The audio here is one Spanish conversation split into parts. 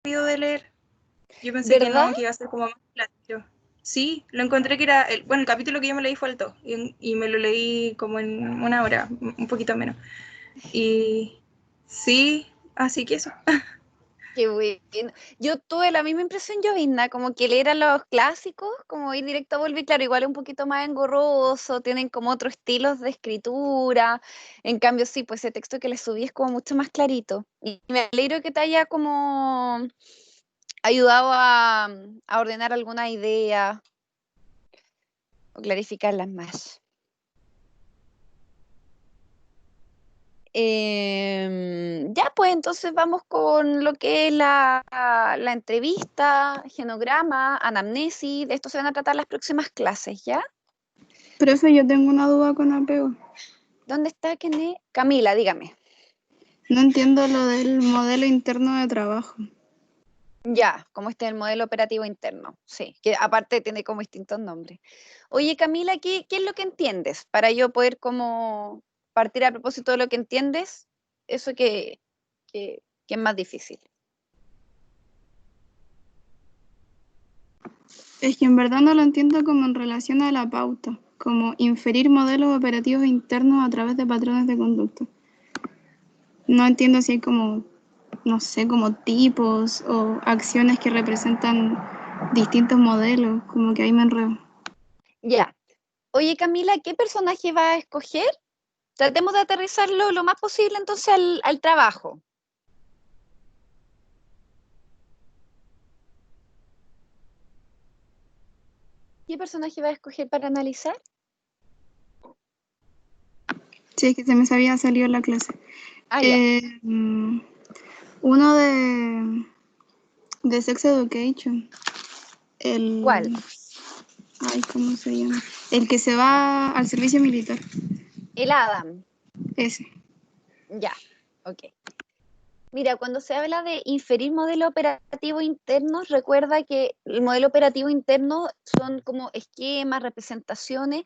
de leer. Yo pensé que ¿Verdad? no, que iba a ser como más placero. Sí, lo encontré que era, el capítulo que yo me leí fue el 2 y me lo leí como en una hora, un poquito menos. Y sí, así que eso. Qué bueno. Yo tuve la misma impresión, Jovinda, como que leer a los clásicos, como ir directo a Volver, claro, igual es un poquito más engorroso, tienen como otros estilos de escritura. En cambio, sí, pues ese texto que le subí es como mucho más clarito. Y me alegro que te haya como ayudado a ordenar alguna idea o clarificarlas más. Ya, pues entonces vamos con lo que es la entrevista, genograma, anamnesis. De esto se van a tratar las próximas clases, ¿ya? Profe, yo tengo una duda con apego. ¿Dónde está Kene? Camila, dígame. No entiendo lo del modelo interno de trabajo. Ya, ¿cómo está el modelo operativo interno? Sí, que aparte tiene como distintos nombres. Oye, Camila, ¿qué es lo que entiendes? Para yo poder como partir a propósito de lo que entiendes, eso que es más difícil. Es que en verdad no lo entiendo como en relación a la pauta, como inferir modelos operativos internos a través de patrones de conducta. No entiendo si hay como, no sé, como tipos o acciones que representan distintos modelos, como que ahí me enredo. Ya. Oye, Camila, ¿qué personaje va a escoger? Tratemos de aterrizarlo lo más posible entonces al trabajo. ¿Qué personaje va a escoger para analizar? Sí, es que se me había salido la clase. Ah, ya. Mm, uno de Sex Education. ¿Cuál? El, ay, ¿cómo se llama? El que se va al servicio militar. El Adam. Ese. Ya, ok. Mira, cuando se habla de inferir modelo operativo interno, recuerda que el modelo operativo interno son como esquemas, representaciones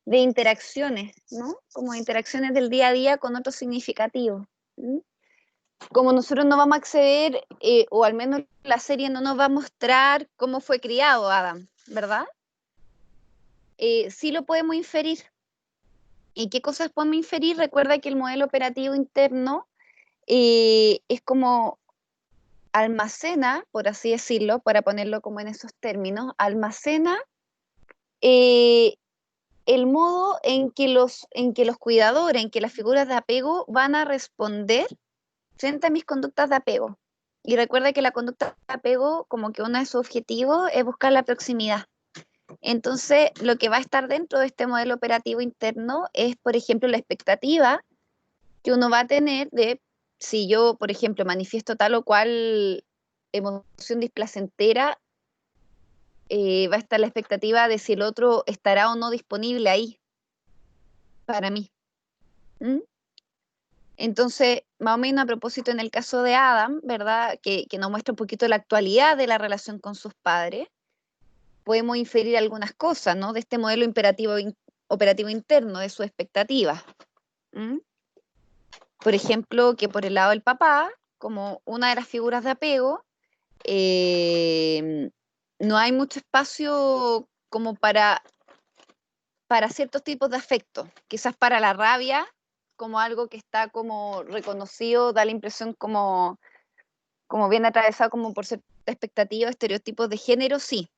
de interacciones, ¿no? Como interacciones del día a día con otros significativos. ¿M? Como nosotros no vamos a acceder, o al menos la serie no nos va a mostrar cómo fue criado Adam, ¿verdad? Sí lo podemos inferir. ¿Y qué cosas podemos inferir? Recuerda que el modelo operativo interno es como almacena, por así decirlo, para ponerlo como en esos términos, almacena eh, el modo en que los cuidadores, en que las figuras de apego van a responder frente a mis conductas de apego. Y recuerda que la conducta de apego, como que uno de sus objetivos es buscar la proximidad. Entonces, lo que va a estar dentro de este modelo operativo interno es, por ejemplo, la expectativa que uno va a tener de si yo, por ejemplo, manifiesto tal o cual emoción displacentera, va a estar la expectativa de si el otro estará o no disponible ahí para mí. ¿Mm? Entonces, más o menos a propósito en el caso de Adam, ¿verdad? Que nos muestra un poquito la actualidad de la relación con sus padres, podemos inferir algunas cosas, ¿no? De este modelo operativo interno, de su expectativa. ¿Mm? Por ejemplo, que por el lado del papá, como una de las figuras de apego, eh, no hay mucho espacio como para ciertos tipos de afecto. Quizás para la rabia, como algo que está como reconocido, da la impresión como bien atravesado como por cierta expectativa, estereotipos de género, sí,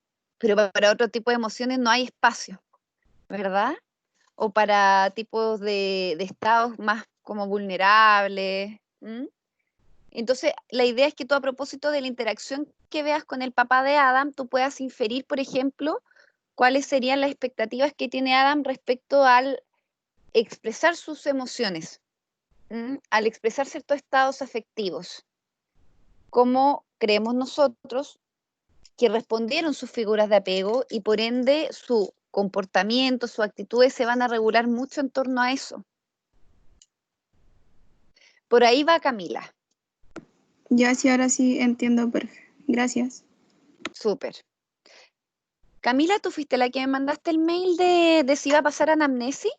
pero para otro tipo de emociones no hay espacio, ¿verdad? O para tipos de estados más como vulnerables. ¿M? Entonces, la idea es que tú a propósito de la interacción que veas con el papá de Adam, tú puedas inferir, por ejemplo, cuáles serían las expectativas que tiene Adam respecto al expresar sus emociones, al expresar ciertos estados afectivos. Cómo creemos nosotros que respondieron sus figuras de apego y por ende su comportamiento, sus actitudes se van a regular mucho en torno a eso. Por ahí va Camila. Ya sí, ahora sí entiendo perfecto. Gracias. Súper. Camila, ¿tú fuiste la que me mandaste el mail de si iba a pasar anamnesis?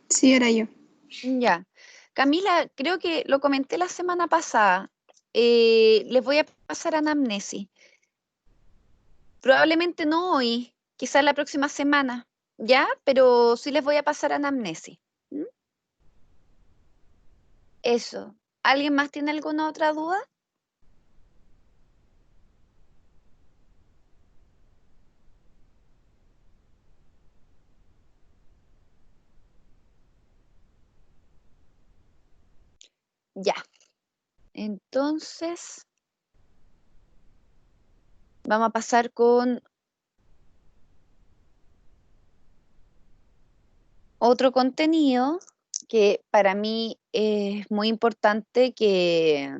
Sí, era yo. Ya. Camila, creo que lo comenté la semana pasada. les voy a pasar anamnesis. Probablemente no hoy, quizás la próxima semana, ¿ya? Pero sí les voy a pasar anamnesis. ¿Mm? Eso. ¿Alguien más tiene alguna otra duda? Ya. Entonces, vamos a pasar con otro contenido que para mí es muy importante que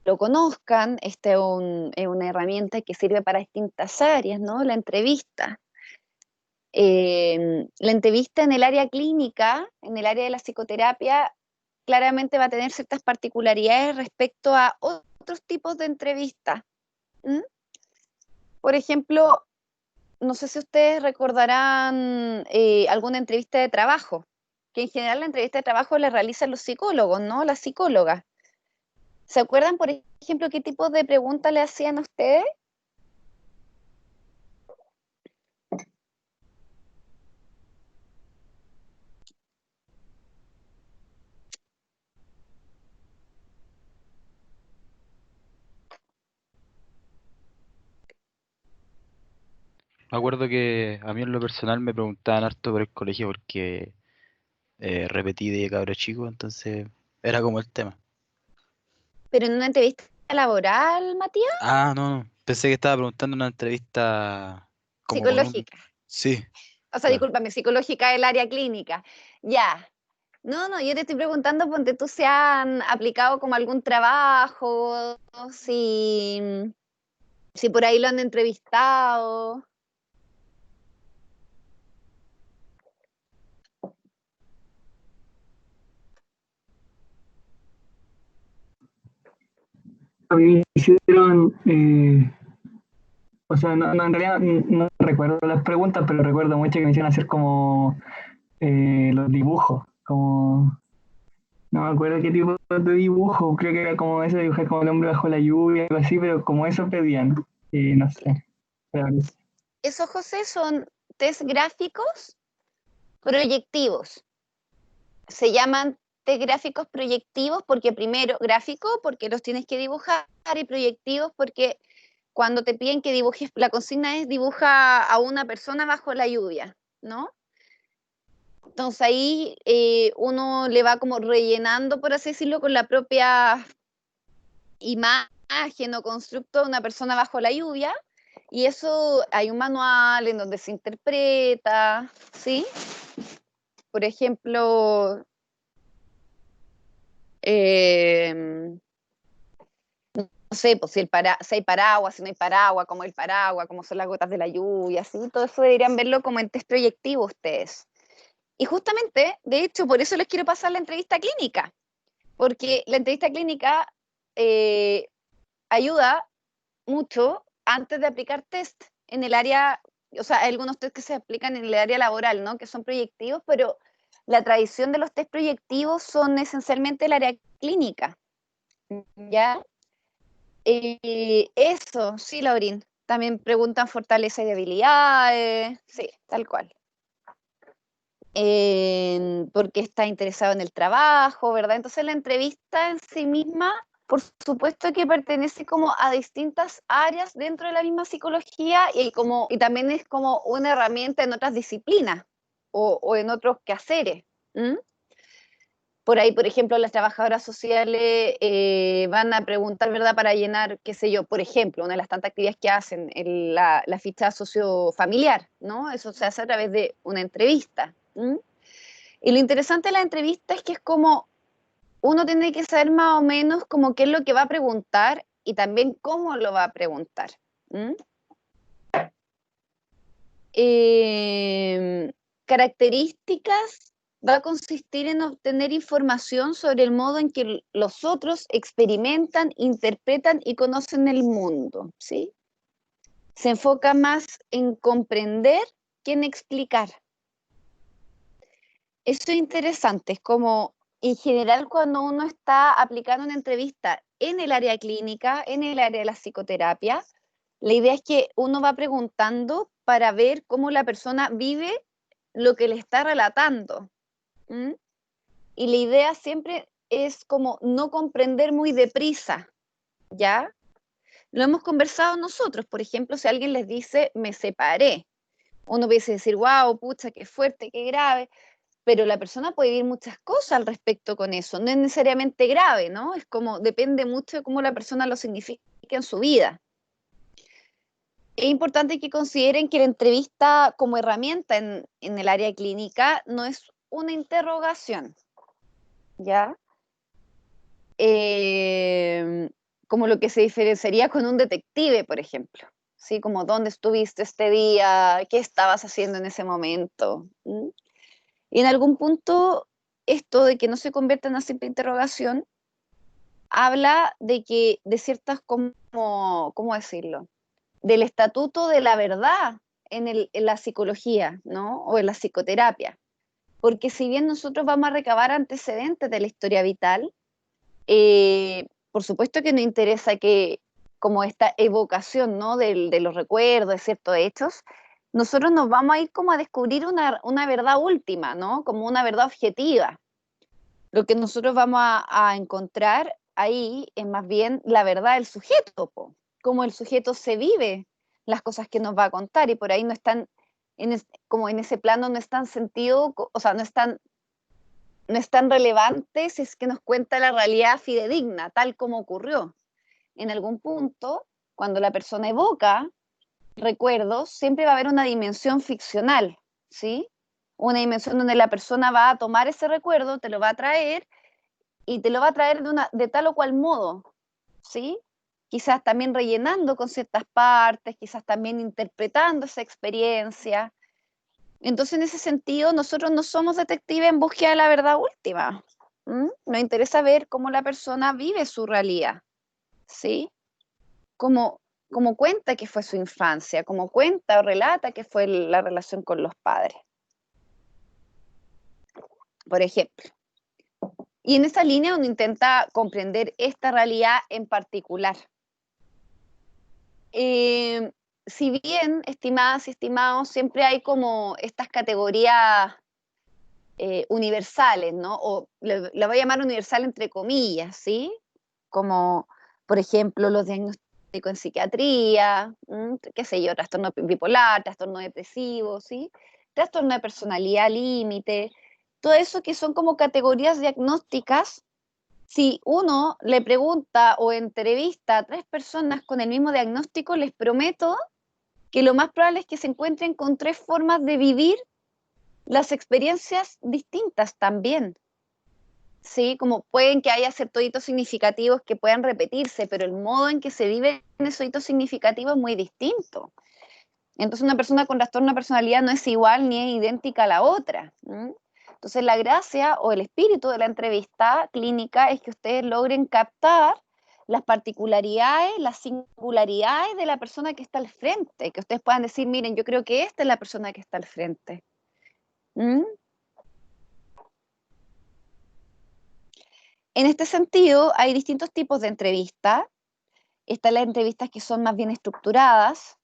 lo conozcan. Esta es una herramienta que sirve para distintas áreas, ¿no? La entrevista. La entrevista en el área clínica, en el área de la psicoterapia, claramente va a tener ciertas particularidades respecto a otros tipos de entrevistas. ¿Mm? Por ejemplo, no sé si ustedes recordarán alguna entrevista de trabajo, que en general la entrevista de trabajo la realizan los psicólogos, ¿no? Las psicólogas. ¿Se acuerdan, por ejemplo, qué tipo de preguntas le hacían a ustedes? Me acuerdo que a mí en lo personal me preguntaban harto por el colegio porque repetí de cabro chico, entonces era como el tema. Pero en una entrevista laboral, Matías, Ah, no, no. Pensé que estaba preguntando una entrevista como con un... psicológica. Sí, O sea, claro. discúlpame, psicológica del área clínica. Ya. No, no, yo te estoy preguntando, ponte tú, se han aplicado como algún trabajo, si, si por ahí lo han entrevistado. A mí me hicieron, o sea, en realidad no recuerdo las preguntas, pero recuerdo mucho que me hicieron hacer como los dibujos, como, no me acuerdo qué tipo de dibujo, creo que era como eso, dibujar como el hombre bajo la lluvia, algo así, pero como eso pedían, no sé. Pero Esos, José, son test gráficos proyectivos. Se llaman test gráficos proyectivos porque primero, gráfico porque los tienes que dibujar, y proyectivos porque cuando te piden que dibujes, la consigna es dibuja a una persona bajo la lluvia, ¿no? Entonces ahí uno le va como rellenando, por así decirlo, con la propia imagen o constructo de una persona bajo la lluvia, y eso hay un manual en donde se interpreta, ¿sí? Por ejemplo, no sé, pues si hay paraguas, si no hay paraguas, cómo son las gotas de la lluvia, ¿sí? Todo eso deberían verlo como en test proyectivo ustedes. Y justamente, de hecho, por eso les quiero pasar la entrevista clínica, porque la entrevista clínica eh, ayuda mucho antes de aplicar test en el área, o sea, hay algunos test que se aplican en el área laboral, ¿no? Que son proyectivos, pero la tradición de los test proyectivos son esencialmente el área clínica, ¿ya? Eso, sí, Laurín. También preguntan fortaleza y debilidades, sí, tal cual. Porque está interesado en el trabajo, ¿verdad? Entonces la entrevista en sí misma, por supuesto que pertenece como a distintas áreas dentro de la misma psicología y también es como una herramienta en otras disciplinas o en otros quehaceres. ¿Mm? Por ahí, por ejemplo, las trabajadoras sociales van a preguntar, ¿verdad? Para llenar, qué sé yo, por ejemplo, una de las tantas actividades que hacen, la ficha sociofamiliar, ¿no? Eso se hace a través de una entrevista. ¿Mm? Y lo interesante de la entrevista es que es como uno tiene que saber más o menos como qué es lo que va a preguntar y también cómo lo va a preguntar. ¿Mm? Características va a consistir en obtener información sobre el modo en que los otros experimentan, interpretan y conocen el mundo, ¿sí? Se enfoca más en comprender que en explicar. Eso es interesante, es como en general, cuando uno está aplicando una entrevista en el área clínica, en el área de la psicoterapia, la idea es que uno va preguntando para ver cómo la persona vive lo que le está relatando. ¿Mm? Y la idea siempre es como no comprender muy deprisa, ¿ya? Lo hemos conversado nosotros, por ejemplo, si alguien les dice, me separé, uno puede decir, wow, pucha, qué fuerte, qué grave, pero la persona puede vivir muchas cosas al respecto con eso, no es necesariamente grave, ¿no? Es como, depende mucho de cómo la persona lo significa en su vida. Es importante que consideren que la entrevista como herramienta en el área clínica no es una interrogación, ¿ya? Como lo que se diferenciaría con un detective, por ejemplo, ¿sí? Como dónde estuviste este día, qué estabas haciendo en ese momento. ¿Mm? Y en algún punto, esto de que no se convierta en una simple interrogación, habla de que, de ciertas, ¿cómo decirlo? Del estatuto de la verdad en la psicología, ¿no? O en la psicoterapia. Porque si bien nosotros vamos a recabar antecedentes de la historia vital, por supuesto que nos interesa que, como esta evocación, ¿no? de los recuerdos, de ciertos hechos, nosotros nos vamos a ir como a descubrir una verdad última, ¿no? Como una verdad objetiva. Lo que nosotros vamos a encontrar ahí es más bien la verdad del sujeto, po, cómo el sujeto se vive las cosas que nos va a contar, y por ahí no están, como en ese plano no es tan sentido, o sea, no es tan relevante si es que nos cuenta la realidad fidedigna, tal como ocurrió. En algún punto, cuando la persona evoca recuerdos, siempre va a haber una dimensión ficcional, ¿sí? Una dimensión donde la persona va a tomar ese recuerdo, te lo va a traer, y te lo va a traer de tal o cual modo, ¿sí? Quizás también rellenando con ciertas partes, quizás también interpretando esa experiencia. Entonces, en ese sentido, nosotros no somos detectives en búsqueda de la verdad última. Nos interesa ver cómo la persona vive su realidad, ¿sí? Cómo, cómo cuenta que fue su infancia, cómo cuenta o relata que fue la relación con los padres, por ejemplo. Y en esa línea uno intenta comprender esta realidad en particular. Si bien, estimadas y estimados, siempre hay como estas categorías universales, ¿no? O la voy a llamar universal entre comillas, ¿sí? Como, por ejemplo, los diagnósticos en psiquiatría, qué sé yo, trastorno bipolar, trastorno depresivo, ¿sí? Trastorno de personalidad límite, todo eso que son como categorías diagnósticas. Si uno le pregunta o entrevista a 3 personas con el mismo diagnóstico, les prometo que lo más probable es que se encuentren con 3 formas de vivir las experiencias distintas también, ¿sí? Como pueden que haya ciertos hitos significativos que puedan repetirse, pero el modo en que se viven esos hitos significativos es muy distinto. Entonces una persona con trastorno de personalidad no es igual ni es idéntica a la otra. Entonces la gracia o el espíritu de la entrevista clínica es que ustedes logren captar las particularidades, las singularidades de la persona que está al frente, que ustedes puedan decir, miren, yo creo que esta es la persona que está al frente. En este sentido, hay distintos tipos de entrevistas. Están las entrevistas que son más bien estructuradas,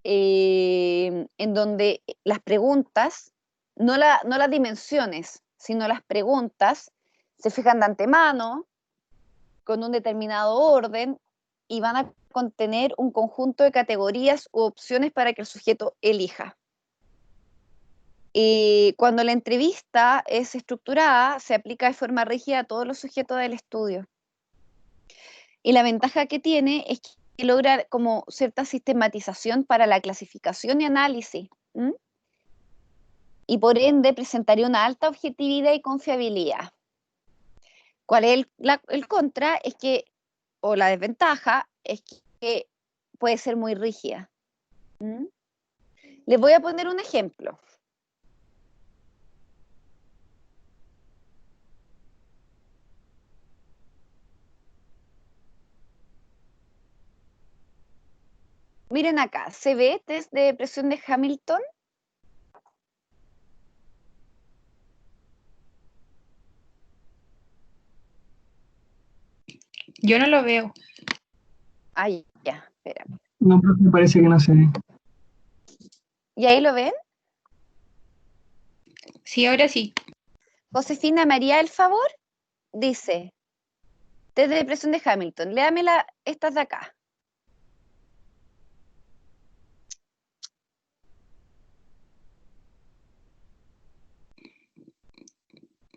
en donde las preguntas, no las dimensiones, sino las preguntas, se fijan de antemano, con un determinado orden, y van a contener un conjunto de categorías u opciones para que el sujeto elija. Cuando la entrevista es estructurada, se aplica de forma rígida a todos los sujetos del estudio. Y la ventaja que tiene es que logra como cierta sistematización para la clasificación y análisis. Y por ende presentaría una alta objetividad y confiabilidad. ¿Cuál es el contra? Es que, o la desventaja, es que puede ser muy rígida. Les voy a poner un ejemplo. Miren acá, ¿se ve test de depresión de Hamilton? Yo no lo veo. Ay, ya, espérame. No, profe, parece que no se ve. ¿Y ahí lo ven? Sí, ahora sí. Josefina María, el favor, dice, test de depresión de Hamilton, léamela estas de acá.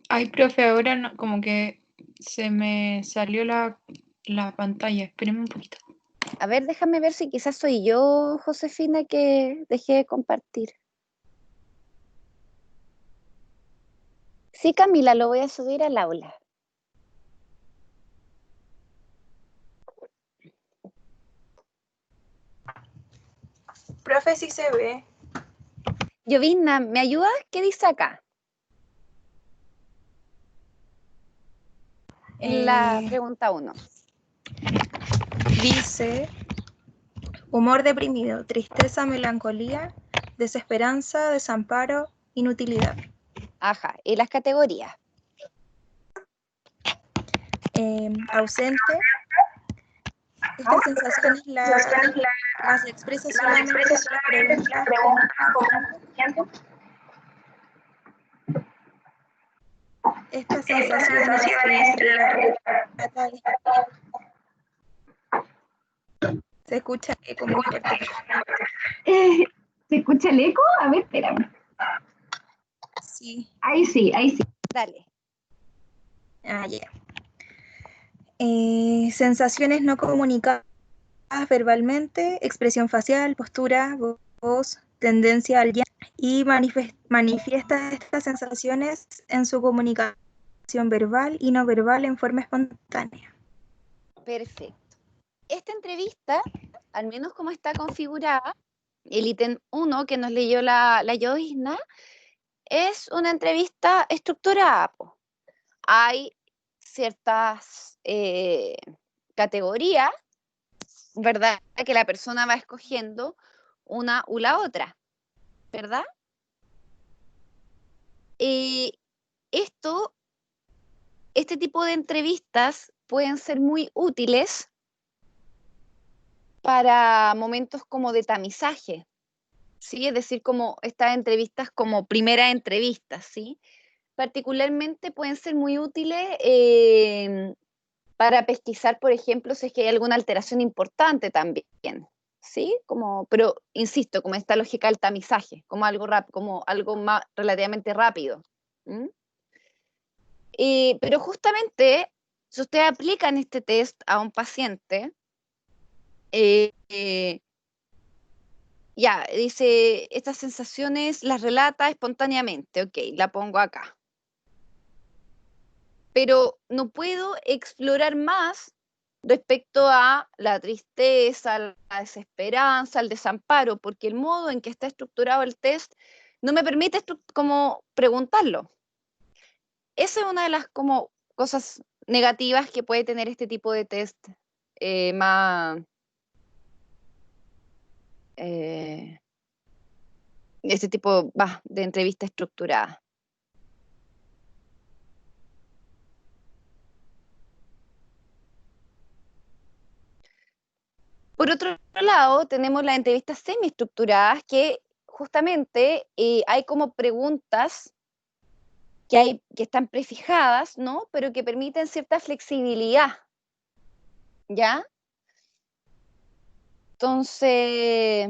Ay, profe, ahora no, como que se me salió la pantalla. Espérenme un poquito. A ver, déjame ver si quizás soy yo, Josefina, que dejé de compartir. Sí, Camila, lo voy a subir al aula. Profe, sí se ve. Llovina, ¿me ayudas? ¿Qué dice acá? En la pregunta 1. Dice humor deprimido, tristeza, melancolía, desesperanza, desamparo, inutilidad. Ajá, ¿y las categorías? Ausente. Esta sensación las expresa solamente las preguntas esta sensación se escucha eco muy fuerte. ¿Se escucha el eco? A ver, espérame. Sí. Ahí sí, ahí sí. Dale. Ah, ya. Sensaciones no comunicadas verbalmente, expresión facial, postura, voz, tendencia al llanto y manifiesta estas sensaciones en su comunicación verbal y no verbal en forma espontánea. Perfecto. Esta entrevista, al menos como está configurada, el ítem 1 que nos leyó la Llovizna, es una entrevista estructurada. Hay ciertas categorías, ¿verdad? Que la persona va escogiendo una u la otra, ¿verdad? Este tipo de entrevistas pueden ser muy útiles para momentos como de tamizaje, ¿sí? Es decir, como estas entrevistas como primera entrevista, ¿sí? Particularmente pueden ser muy útiles para pesquisar, por ejemplo, si es que hay alguna alteración importante también, ¿sí? Pero insisto, como esta lógica del tamizaje, como algo más relativamente rápido. Pero justamente, si ustedes aplican este test a un paciente, ya, dice, estas sensaciones las relata espontáneamente, ok, la pongo acá. Pero no puedo explorar más respecto a la tristeza, la desesperanza, el desamparo, porque el modo en que está estructurado el test no me permite como preguntarlo. Esa es una de las como cosas negativas que puede tener este tipo de test más este tipo de entrevista estructurada. Por otro lado, tenemos las entrevistas semiestructuradas que justamente hay como preguntas que están prefijadas, ¿no? Pero que permiten cierta flexibilidad, ¿ya? Entonces,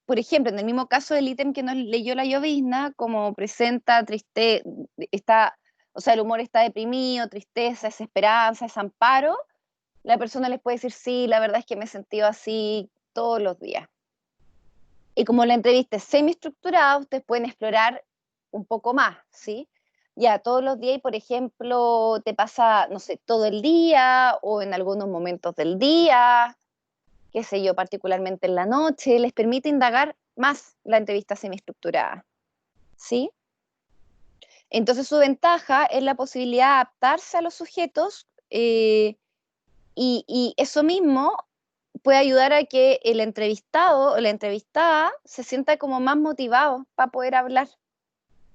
por ejemplo, en el mismo caso del ítem que nos leyó la Llovizna, como presenta o sea, el humor está deprimido, tristeza, desesperanza, desamparo, la persona les puede decir, sí, la verdad es que me he sentido así todos los días. Y como la entrevista es semiestructurada, ustedes pueden explorar un poco más, ¿sí? Ya todos los días, y por ejemplo, te pasa, no sé, todo el día o en algunos momentos del día, qué sé yo, particularmente en la noche, les permite indagar más la entrevista semiestructurada, ¿sí? Entonces su ventaja es la posibilidad de adaptarse a los sujetos y eso mismo puede ayudar a que el entrevistado o la entrevistada se sienta como más motivado para poder hablar,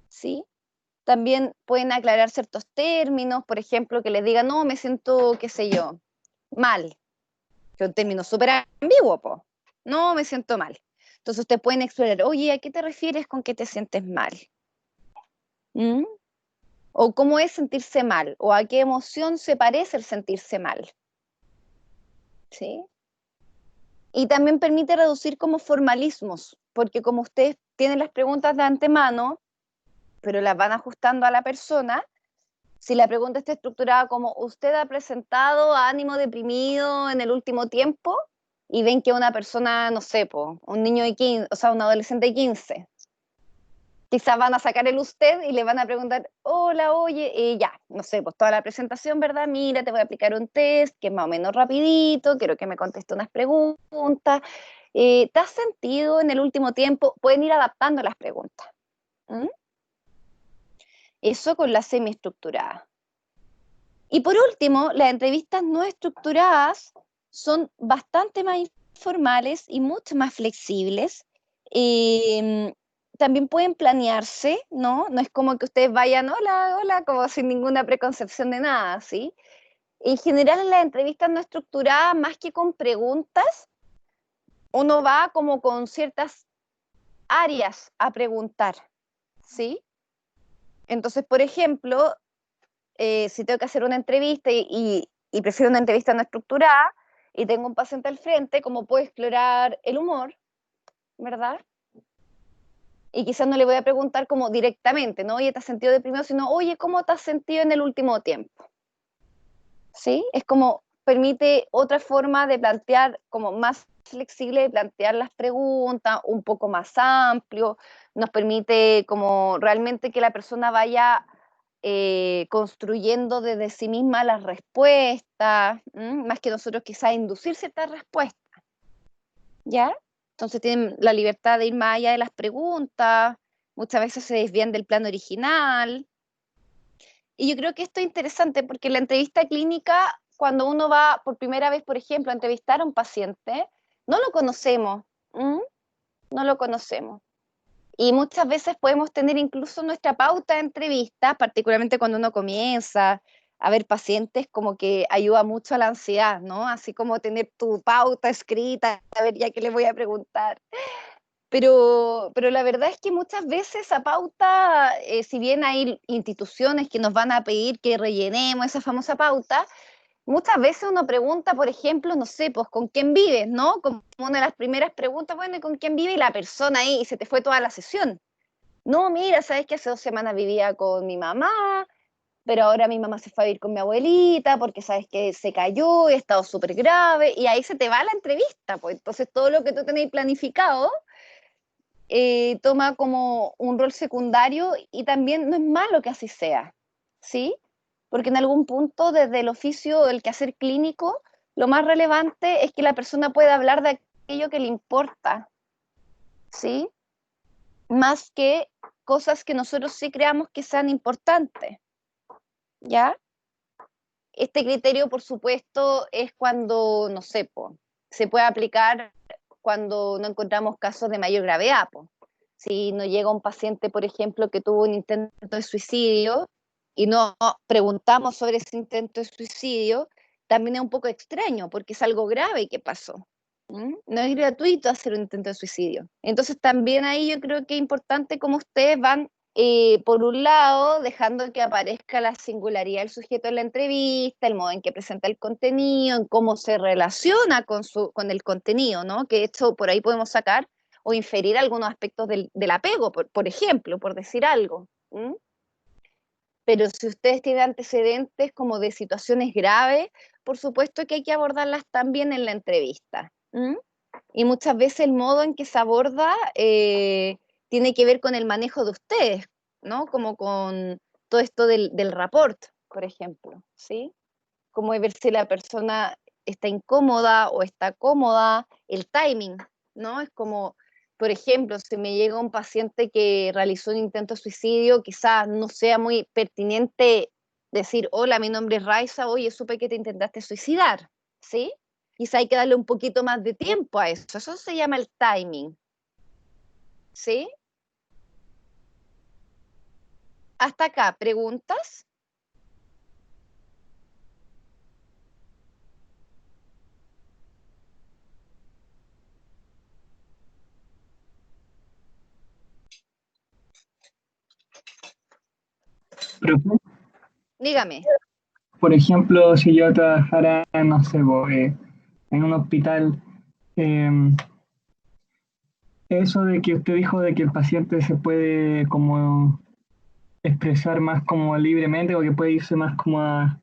¿sí? También pueden aclarar ciertos términos, por ejemplo, que les digan, no, me siento, qué sé yo, mal, que es un término súper ambiguo, po. No, me siento mal. Entonces ustedes pueden explorar, oye, ¿a qué te refieres con que te sientes mal? ¿Mm? O cómo es sentirse mal, o a qué emoción se parece el sentirse mal. ¿Sí? Y también permite reducir como formalismos, porque como ustedes tienen las preguntas de antemano, pero las van ajustando a la persona, si la pregunta está estructurada como ¿usted ha presentado ánimo deprimido en el último tiempo? Y ven que una persona, no sé, un niño de 15, o sea, un adolescente de 15, quizás van a sacar el usted y le van a preguntar, hola, oye, ya, no sé, pues toda la presentación, ¿verdad? Mira, te voy a aplicar un test que es más o menos rapidito, quiero que me conteste unas preguntas. ¿Te has sentido en el último tiempo? Pueden ir adaptando las preguntas. ¿Mm? Eso con la semiestructurada. Y por último, las entrevistas no estructuradas son bastante más informales y mucho más flexibles. También pueden planearse, ¿no? No es como que ustedes vayan, hola, hola, como sin ninguna preconcepción de nada, ¿sí? En general, en las entrevistas no estructuradas, más que con preguntas, uno va como con ciertas áreas a preguntar, ¿sí? Entonces, por ejemplo, si tengo que hacer una entrevista y prefiero una entrevista no estructurada y tengo un paciente al frente, ¿cómo puedo explorar el humor? ¿Verdad? Y quizás no le voy a preguntar como directamente, ¿no? Oye, ¿te has sentido deprimido? Sino, oye, ¿cómo te has sentido en el último tiempo? ¿Sí? Es como permite otra forma de plantear, como más flexible de plantear las preguntas, un poco más amplio, nos permite como realmente que la persona vaya construyendo desde sí misma las respuestas, más que nosotros quizás inducir ciertas respuestas, ¿ya? Entonces tienen la libertad de ir más allá de las preguntas, muchas veces se desvían del plan original. Y yo creo que esto es interesante porque en la entrevista clínica, cuando uno va por primera vez, por ejemplo, a entrevistar a un paciente, no lo conocemos, no lo conocemos. Y muchas veces podemos tener incluso nuestra pauta de entrevista, particularmente cuando uno comienza a ver pacientes, como que ayuda mucho a la ansiedad, ¿no? Así como tener tu pauta escrita, a ver ya qué le voy a preguntar. Pero la verdad es que muchas veces esa pauta, si bien hay instituciones que nos van a pedir que rellenemos esa famosa pauta, muchas veces uno pregunta, por ejemplo, no sé, pues con quién vives, ¿no? Como una de las primeras preguntas, bueno, ¿y con quién vive? Y la persona ahí y se te fue toda la sesión. No, mira, sabes que hace 2 semanas vivía con mi mamá, pero ahora mi mamá se fue a vivir con mi abuelita porque sabes que se cayó, he estado súper grave, y ahí se te va la entrevista, pues entonces todo lo que tú tenéis planificado toma como un rol secundario y también no es malo que así sea, ¿sí? Porque en algún punto desde el oficio del quehacer clínico, lo más relevante es que la persona pueda hablar de aquello que le importa, ¿sí? Más que cosas que nosotros sí creamos que sean importantes, ¿ya? Este criterio, por supuesto, es cuando, no sé, se puede aplicar cuando no encontramos casos de mayor gravedad. Si nos llega un paciente, por ejemplo, que tuvo un intento de suicidio y no preguntamos sobre ese intento de suicidio, también es un poco extraño porque es algo grave que pasó. No es gratuito hacer un intento de suicidio. Entonces también ahí yo creo que es importante cómo ustedes van, por un lado, dejando que aparezca la singularidad del sujeto en la entrevista, el modo en que presenta el contenido, en cómo se relaciona con el contenido, ¿no? Que de hecho por ahí podemos sacar o inferir algunos aspectos del apego, por ejemplo, por decir algo. Pero si ustedes tienen antecedentes como de situaciones graves, por supuesto que hay que abordarlas también en la entrevista. Y muchas veces el modo en que se aborda tiene que ver con el manejo de ustedes, ¿no? Como con todo esto del rapport, por ejemplo, ¿sí? Como ver si la persona está incómoda o está cómoda, el timing, ¿no? Es como, por ejemplo, si me llega un paciente que realizó un intento de suicidio, quizás no sea muy pertinente decir, hola, mi nombre es Raiza, oye, supe que te intentaste suicidar, ¿sí? Quizá hay que darle un poquito más de tiempo a eso se llama el timing, ¿sí? Hasta acá, ¿preguntas? Profe, Dígame. por ejemplo, si yo trabajara, no sé, en un hospital, em, eso de que usted dijo de que el paciente se puede como expresar más como libremente o que puede irse más como a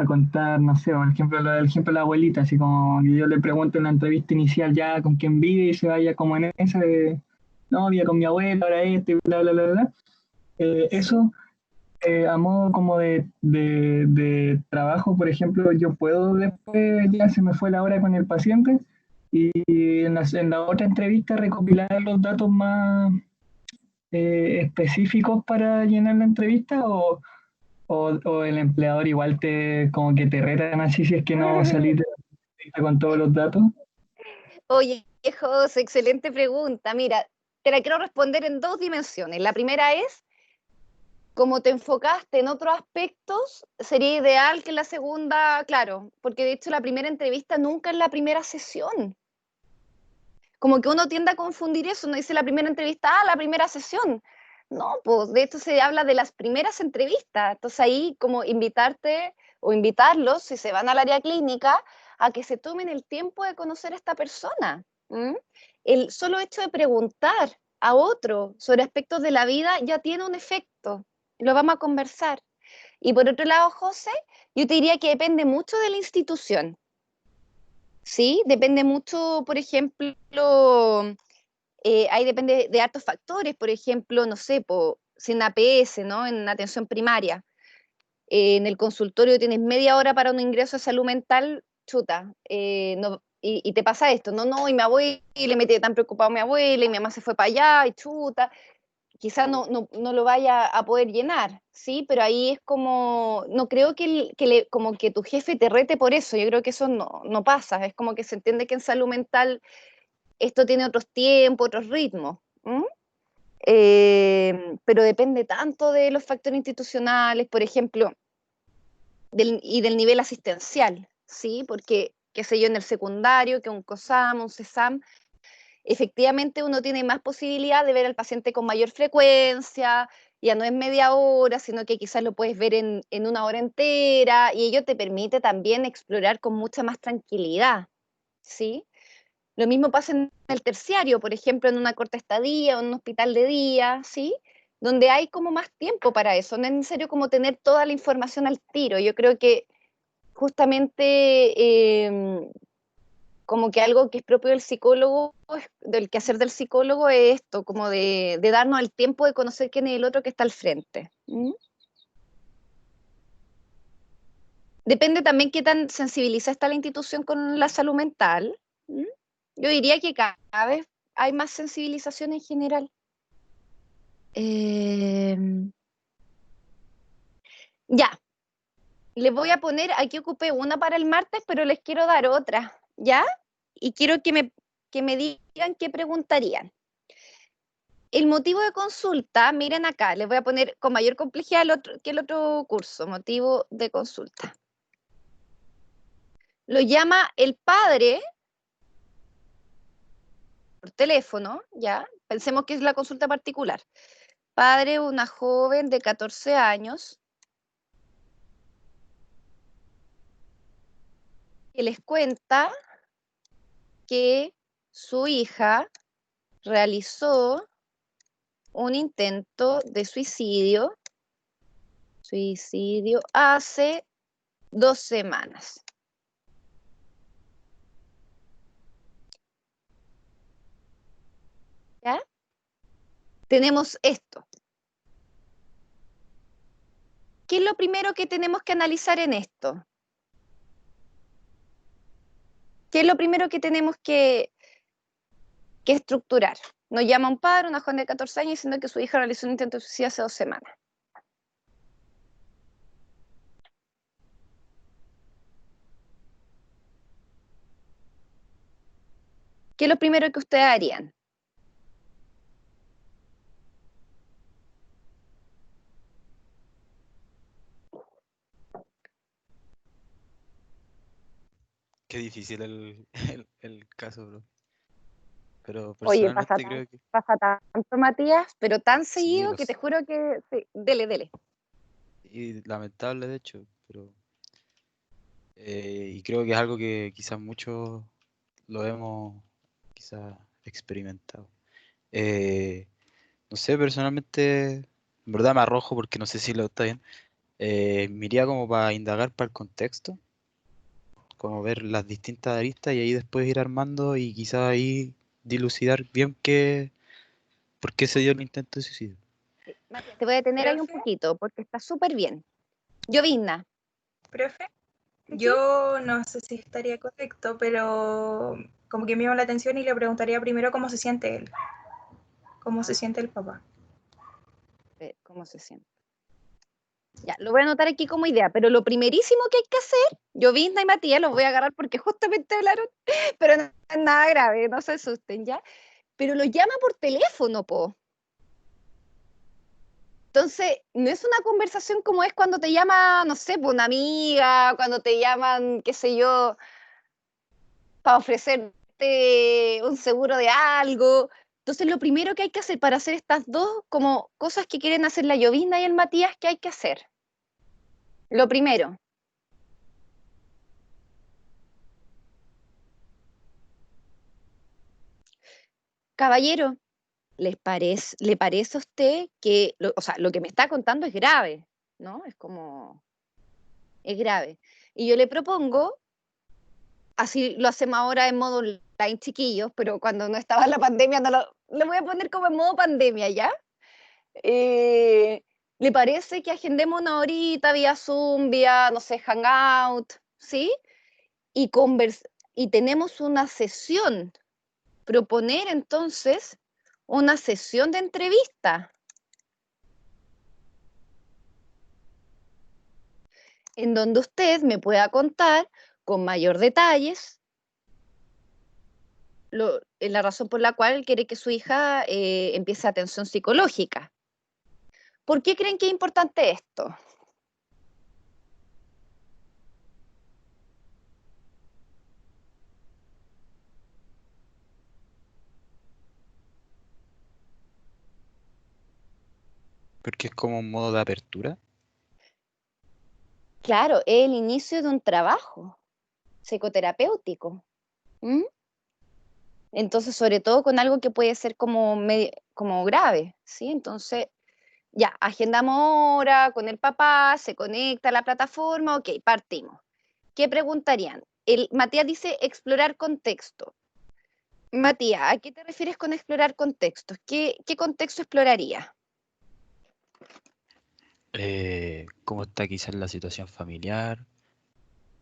contar, no sé, por ejemplo, el ejemplo de la abuelita, así como que yo le pregunto en la entrevista inicial ya con quién vive y se vaya como en esa de, no, vive con mi abuela, ahora esto y bla, bla, bla, bla. Eso, a modo como de trabajo, por ejemplo, yo puedo después, ya se me fue la hora con el paciente y en la otra entrevista recopilar los datos más específicos para llenar la entrevista o el empleador igual te como que te retan así si es que no salís de la entrevista con todos los datos. Oye, José, excelente pregunta. Mira, te la quiero responder en dos dimensiones. La primera es, como te enfocaste en otros aspectos, sería ideal que la segunda, claro, porque de hecho la primera entrevista nunca es la primera sesión. Como que uno tiende a confundir eso, no dice la primera entrevista, la primera sesión. No, pues de hecho se habla de las primeras entrevistas. Entonces ahí como invitarte o invitarlos, si se van al área clínica, a que se tomen el tiempo de conocer a esta persona. ¿Mm? El solo hecho de preguntar a otro sobre aspectos de la vida ya tiene un efecto. Lo vamos a conversar. Y por otro lado, José, yo te diría que depende mucho de la institución. Sí, depende mucho, por ejemplo, ahí depende de hartos factores, por ejemplo, no sé, si en APS, ¿no? En atención primaria, en el consultorio tienes media hora para un ingreso de salud mental, chuta, no, y te pasa esto, no, y mi abuela, y le metí tan preocupado a mi abuela, y mi mamá se fue para allá, y chuta, quizás no lo vaya a poder llenar, ¿sí? Pero ahí es como, no creo como que tu jefe te rete por eso, yo creo que eso no pasa, es como que se entiende que en salud mental esto tiene otros tiempos, otros ritmos. ¿M? Pero depende tanto de los factores institucionales, por ejemplo, y del nivel asistencial, ¿sí? Porque, qué sé yo, en el secundario, que un COSAM, un CESAM, efectivamente uno tiene más posibilidad de ver al paciente con mayor frecuencia, ya no es media hora, sino que quizás lo puedes ver en una hora entera, y ello te permite también explorar con mucha más tranquilidad, ¿sí? Lo mismo pasa en el terciario, por ejemplo, en una corta estadía o en un hospital de día, ¿sí? Donde hay como más tiempo para eso. No es necesario como tener toda la información al tiro. Yo creo que justamente como que algo que es propio del psicólogo, del quehacer del psicólogo es esto, como de darnos el tiempo de conocer quién es el otro que está al frente. ¿Mm? Depende también qué tan sensibilizada está la institución con la salud mental. ¿Mm? Yo diría que cada vez hay más sensibilización en general. Eh, ya, les voy a poner, aquí ocupé una para el martes, pero les quiero dar otra, ¿ya? Y quiero que me digan qué preguntarían. El motivo de consulta, miren acá, les voy a poner con mayor complejidad que el otro curso, motivo de consulta. Lo llama el padre por teléfono, ¿ya? Pensemos que es la consulta particular. Padre de una joven de 14 años que les cuenta que su hija realizó un intento de suicidio hace 2 semanas. ¿Ya? Tenemos esto. ¿Qué es lo primero que tenemos que analizar en esto? ¿Qué es lo primero que tenemos que estructurar? Nos llama un padre, una joven de 14 años, diciendo que su hija realizó un intento de suicidio hace 2 semanas. ¿Qué es lo primero que ustedes harían? Qué difícil el caso, bro. Pero Oye, personalmente creo que pasa tanto, Matías, pero tan sí, seguido que te juro que sí. Dele. y lamentable de hecho, pero y creo que es algo que quizás muchos lo hemos quizás experimentado. No sé, personalmente, en verdad me arrojo porque no sé si lo está bien. Me iría como para indagar para el contexto, como ver las distintas aristas y ahí después ir armando y quizás ahí dilucidar bien por qué se dio el intento de suicidio. Matías, te voy a detener ahí un Profe, poquito porque está súper bien. Llovizna, profe, ¿sí? yo no sé si estaría correcto, pero como que me llama la atención y le preguntaría primero cómo se siente él, cómo se siente el papá. ¿Cómo se siente? Ya, lo voy a anotar aquí como idea, pero lo primerísimo que hay que hacer, Llovizna y Matías los voy a agarrar porque justamente hablaron, pero no es nada grave, no se asusten, ¿ya? Pero lo llama por teléfono, po. Entonces, no es una conversación como es cuando te llama, no sé, pues una amiga, cuando te llaman, qué sé yo, para ofrecerte un seguro de algo. Entonces, lo primero que hay que hacer para hacer estas dos como cosas que quieren hacer la Llovizna y el Matías, ¿qué hay que hacer? Lo primero, caballero, ¿le parece a usted que, o sea, lo que me está contando es grave, ¿no? Es como, es grave. Y yo le propongo, así lo hacemos ahora en modo online, chiquillos, pero cuando no estaba la pandemia, lo voy a poner como en modo pandemia, ¿ya? Eh, ¿Le parece que agendemos una horita vía Zoom, vía, no sé, Hangout, ¿sí? Y, y tenemos una sesión, proponer entonces una sesión de entrevista en donde usted me pueda contar con mayor detalles la razón por la cual quiere que su hija empiece atención psicológica. ¿Por qué creen que es importante esto? Porque es como un modo de apertura. Claro, es el inicio de un trabajo psicoterapéutico. ¿Mm? Entonces, sobre todo con algo que puede ser como grave, ¿sí? Entonces, ya, agendamos hora con el papá, se conecta a la plataforma, ok, partimos. ¿Qué preguntarían? Matías dice explorar contexto. Matías, ¿a qué te refieres con explorar contextos? ¿Qué contexto exploraría? Cómo está quizás la situación familiar.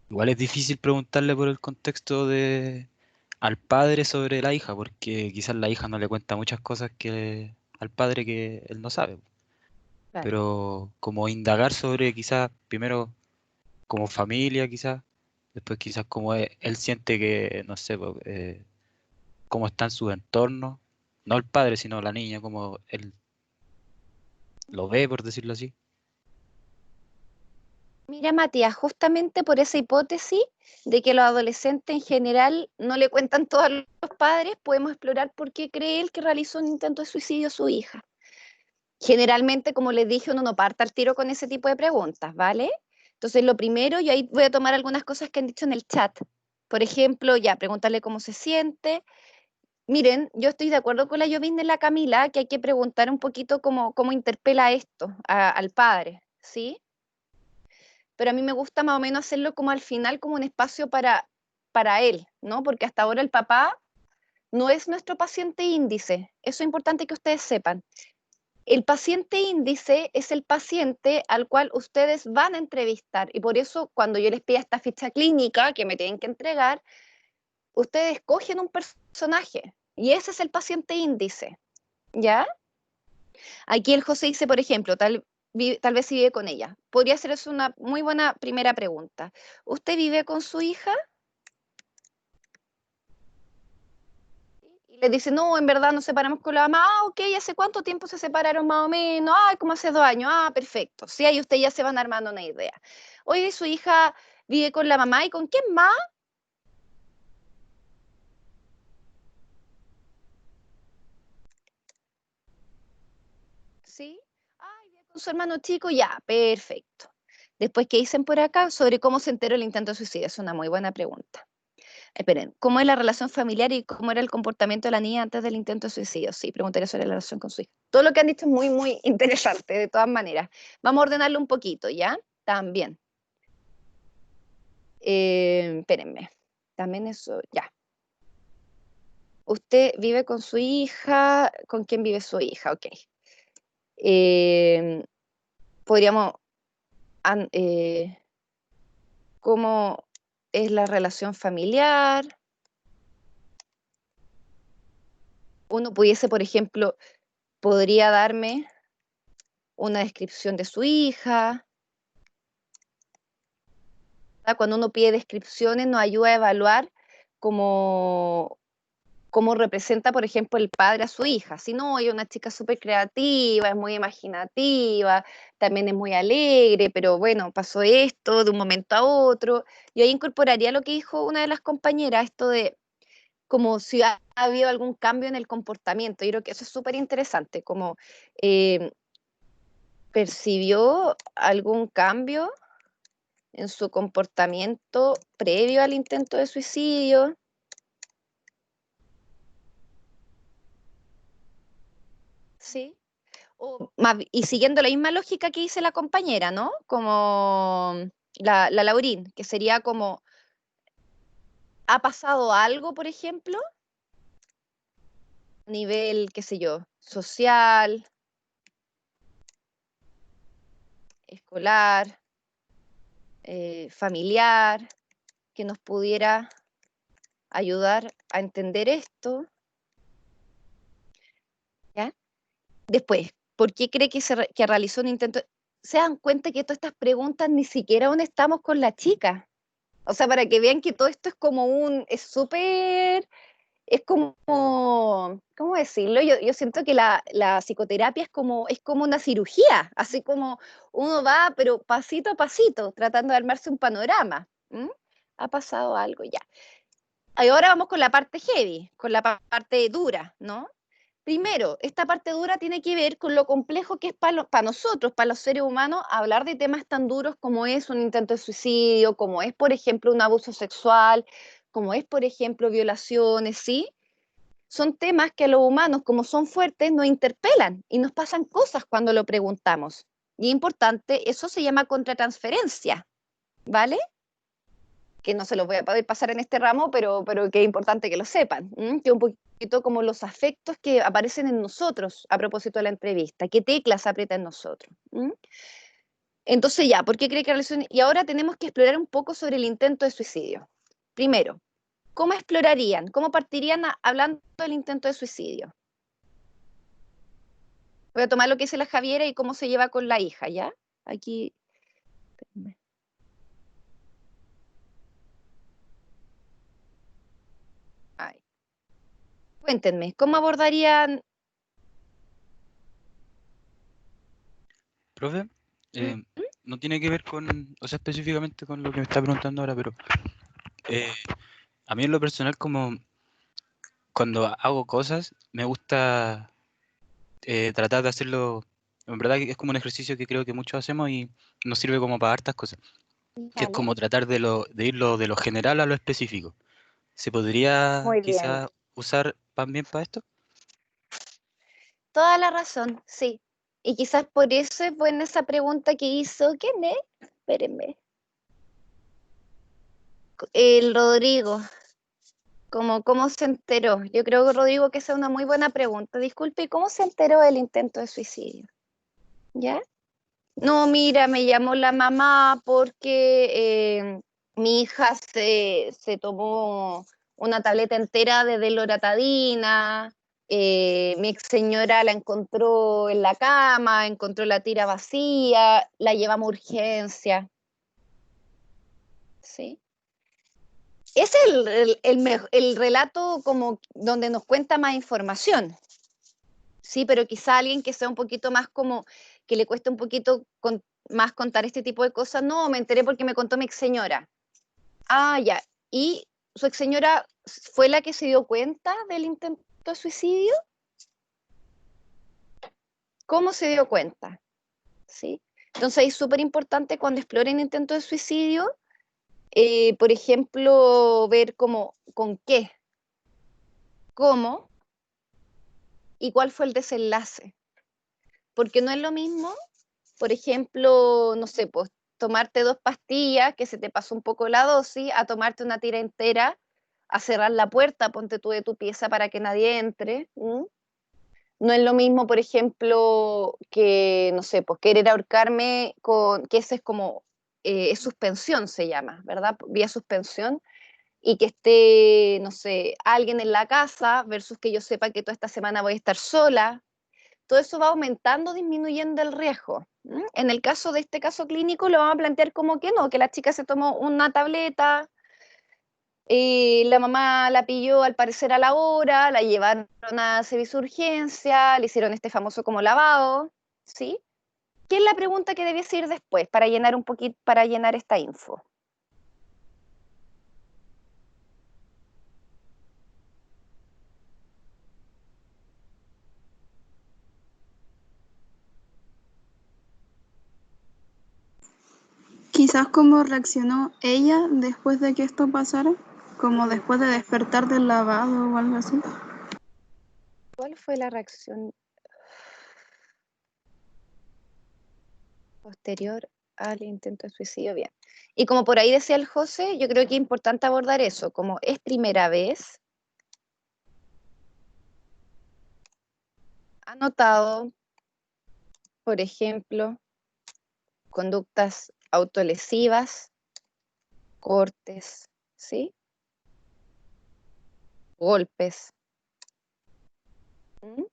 Igual es difícil preguntarle por el contexto al padre sobre la hija, porque quizás la hija no le cuenta muchas cosas al padre que él no sabe. Claro. Pero como indagar sobre quizás primero como familia quizás, después quizás como él siente que, no sé, cómo está en su entorno, no el padre, sino la niña, como él lo ve, por decirlo así. Mira, Matías, justamente por esa hipótesis de que los adolescentes en general no le cuentan todo a los padres, podemos explorar por qué cree él que realizó un intento de suicidio a su hija. Generalmente, como les dije, uno no parte al tiro con ese tipo de preguntas, ¿vale? Entonces, lo primero, y ahí voy a tomar algunas cosas que han dicho en el chat. Por ejemplo, ya, preguntarle cómo se siente. Miren, yo estoy de acuerdo con la Jovin y la Camila, que hay que preguntar un poquito cómo interpela esto al padre, ¿sí? Pero a mí me gusta más o menos hacerlo como al final, como un espacio para él, ¿no? Porque hasta ahora el papá no es nuestro paciente índice. Eso es importante que ustedes sepan. El paciente índice es el paciente al cual ustedes van a entrevistar y por eso cuando yo les pida esta ficha clínica que me tienen que entregar, ustedes escogen un personaje y ese es el paciente índice, ¿ya? Aquí el José dice, por ejemplo, tal vez si vive con ella. Podría ser eso una muy buena primera pregunta. ¿Usted vive con su hija? Y le dice, no, en verdad nos separamos con la mamá. Ah, ok, ¿hace cuánto tiempo se separaron más o menos? Ah, como hace 2 años. Ah, perfecto. Sí, ahí usted ya se van armando una idea. Oye, su hija vive con la mamá y con quién más. su hermano chico, ya, perfecto. Después, ¿qué dicen por acá? Sobre cómo se enteró el intento de suicidio. Es una muy buena pregunta. Esperen, ¿cómo es la relación familiar y cómo era el comportamiento de la niña antes del intento de suicidio? Sí, preguntaría sobre la relación con su hija. Todo lo que han dicho es muy, muy interesante, de todas maneras. Vamos a ordenarlo un poquito, ¿ya? También. Espérenme. También eso, ya. Usted vive con su hija. ¿Con quién vive su hija? Ok. Podríamos... ¿cómo es la relación familiar? Uno pudiese, por ejemplo, podría darme una descripción de su hija. Cuando uno pide descripciones nos ayuda a evaluar cómo representa, por ejemplo, el padre a su hija. Si no, ella es una chica súper creativa, es muy imaginativa, también es muy alegre, pero bueno, pasó esto de un momento a otro. Yo ahí incorporaría lo que dijo una de las compañeras, esto de como si ha habido algún cambio en el comportamiento. Yo creo que eso es súper interesante, como percibió algún cambio en su comportamiento previo al intento de suicidio. Sí. Y siguiendo la misma lógica que dice la compañera, ¿no? Como la Laurín, que sería como, ¿ha pasado algo, por ejemplo? A nivel, qué sé yo, social, escolar, familiar, que nos pudiera ayudar a entender esto. ¿Ya? Después, ¿por qué cree que realizó un intento? Se dan cuenta que todas estas preguntas ni siquiera aún estamos con la chica. O sea, para que vean que todo esto es como es súper, es como, ¿cómo decirlo? Yo siento que la psicoterapia es como una cirugía, así como uno va, pero pasito a pasito, tratando de armarse un panorama. ¿Mm? Ha pasado algo ya. Ahora vamos con la parte heavy, con la parte dura, ¿no? Primero, esta parte dura tiene que ver con lo complejo que es para nosotros, para los seres humanos, hablar de temas tan duros como es un intento de suicidio, como es, por ejemplo, un abuso sexual, como es, por ejemplo, violaciones, ¿sí? Son temas que a los humanos, como son fuertes, nos interpelan y nos pasan cosas cuando lo preguntamos. Y es importante, eso se llama contratransferencia, ¿vale? Que no se los voy a poder pasar en este ramo, pero que es importante que lo sepan, que un poquito como los afectos que aparecen en nosotros a propósito de la entrevista, qué teclas aprieta en nosotros. Entonces ya, ¿por qué cree que relación? Y ahora tenemos que explorar un poco sobre el intento de suicidio. Primero, ¿cómo explorarían? ¿Cómo partirían hablando del intento de suicidio? Voy a tomar lo que dice la Javiera y cómo se lleva con la hija, ¿ya? Aquí. Espérenme. Ay. Cuéntenme, ¿cómo abordarían? Profe, no tiene que ver con, o sea, específicamente con lo que me está preguntando ahora, pero a mí en lo personal, como cuando hago cosas, me gusta tratar de hacerlo, en verdad que es como un ejercicio que creo que muchos hacemos y nos sirve como para hartas cosas, que es Vale, como tratar de ir de lo general a lo específico. ¿Se podría muy bien. quizá usar también para esto? Toda la razón, sí. Y quizás por eso es buena esa pregunta que hizo, ¿quién es? Espérenme. El Rodrigo, ¿cómo se enteró? Yo creo que Rodrigo que esa es una muy buena pregunta. Disculpe, ¿cómo se enteró del intento de suicidio? ¿Ya? No, mira, me llamó la mamá porque mi hija se tomó una tableta entera de loratadina. Mi ex señora la encontró en la cama, encontró la tira vacía, la llevamos a urgencia. ¿Sí? Es el relato como donde nos cuenta más información. Sí, pero quizá alguien que sea un poquito más como, que le cueste un poquito más contar este tipo de cosas, no, me enteré porque me contó mi ex señora. Ah, ya. ¿Y su ex señora fue la que se dio cuenta del intento de suicidio? ¿Cómo se dio cuenta? ¿sí? Entonces es súper importante cuando exploren intentos de suicidio, por ejemplo, ver cómo, con qué, cómo y cuál fue el desenlace. Porque no es lo mismo, por ejemplo, no sé, pues tomarte 2 pastillas, que se te pasó un poco la dosis, a tomarte una tira entera, a cerrar la puerta, ponte tú de tu pieza para que nadie entre. No es lo mismo, por ejemplo, que, no sé, pues querer ahorcarme con, que ese es como, es suspensión se llama, ¿verdad? Vía suspensión, y que esté, no sé, alguien en la casa versus que yo sepa que toda esta semana voy a estar sola. Todo eso va aumentando, disminuyendo el riesgo. En el caso de este caso clínico lo vamos a plantear como que no, que la chica se tomó una tableta, la mamá la pilló al parecer a la hora, la llevaron a servicio de urgencia, le hicieron este famoso como lavado, ¿sí? ¿Qué es la pregunta que debes ir después para llenar un poquito, para llenar esta info? Quizás cómo reaccionó ella después de que esto pasara, como después de despertar del lavado o algo así. ¿Cuál fue la reacción posterior al intento de suicidio? Bien. Y como por ahí decía el José, yo creo que es importante abordar eso, como es primera vez, ha notado, por ejemplo, conductas autolesivas, cortes, ¿sí? Golpes. ¿Mm?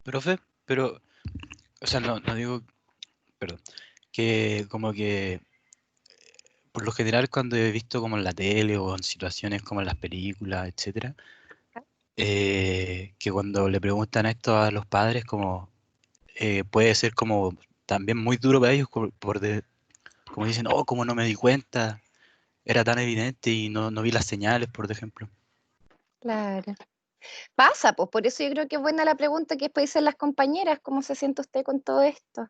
Profe, pero, o sea, no digo, perdón, que como que por lo general cuando he visto como en la tele o en situaciones como en las películas, etcétera, que cuando le preguntan esto a los padres como puede ser como también muy duro para ellos como dicen, oh, como no me di cuenta, era tan evidente y no vi las señales, por ejemplo. Claro. Pasa, pues por eso yo creo que es buena la pregunta que después dicen las compañeras, ¿cómo se siente usted con todo esto?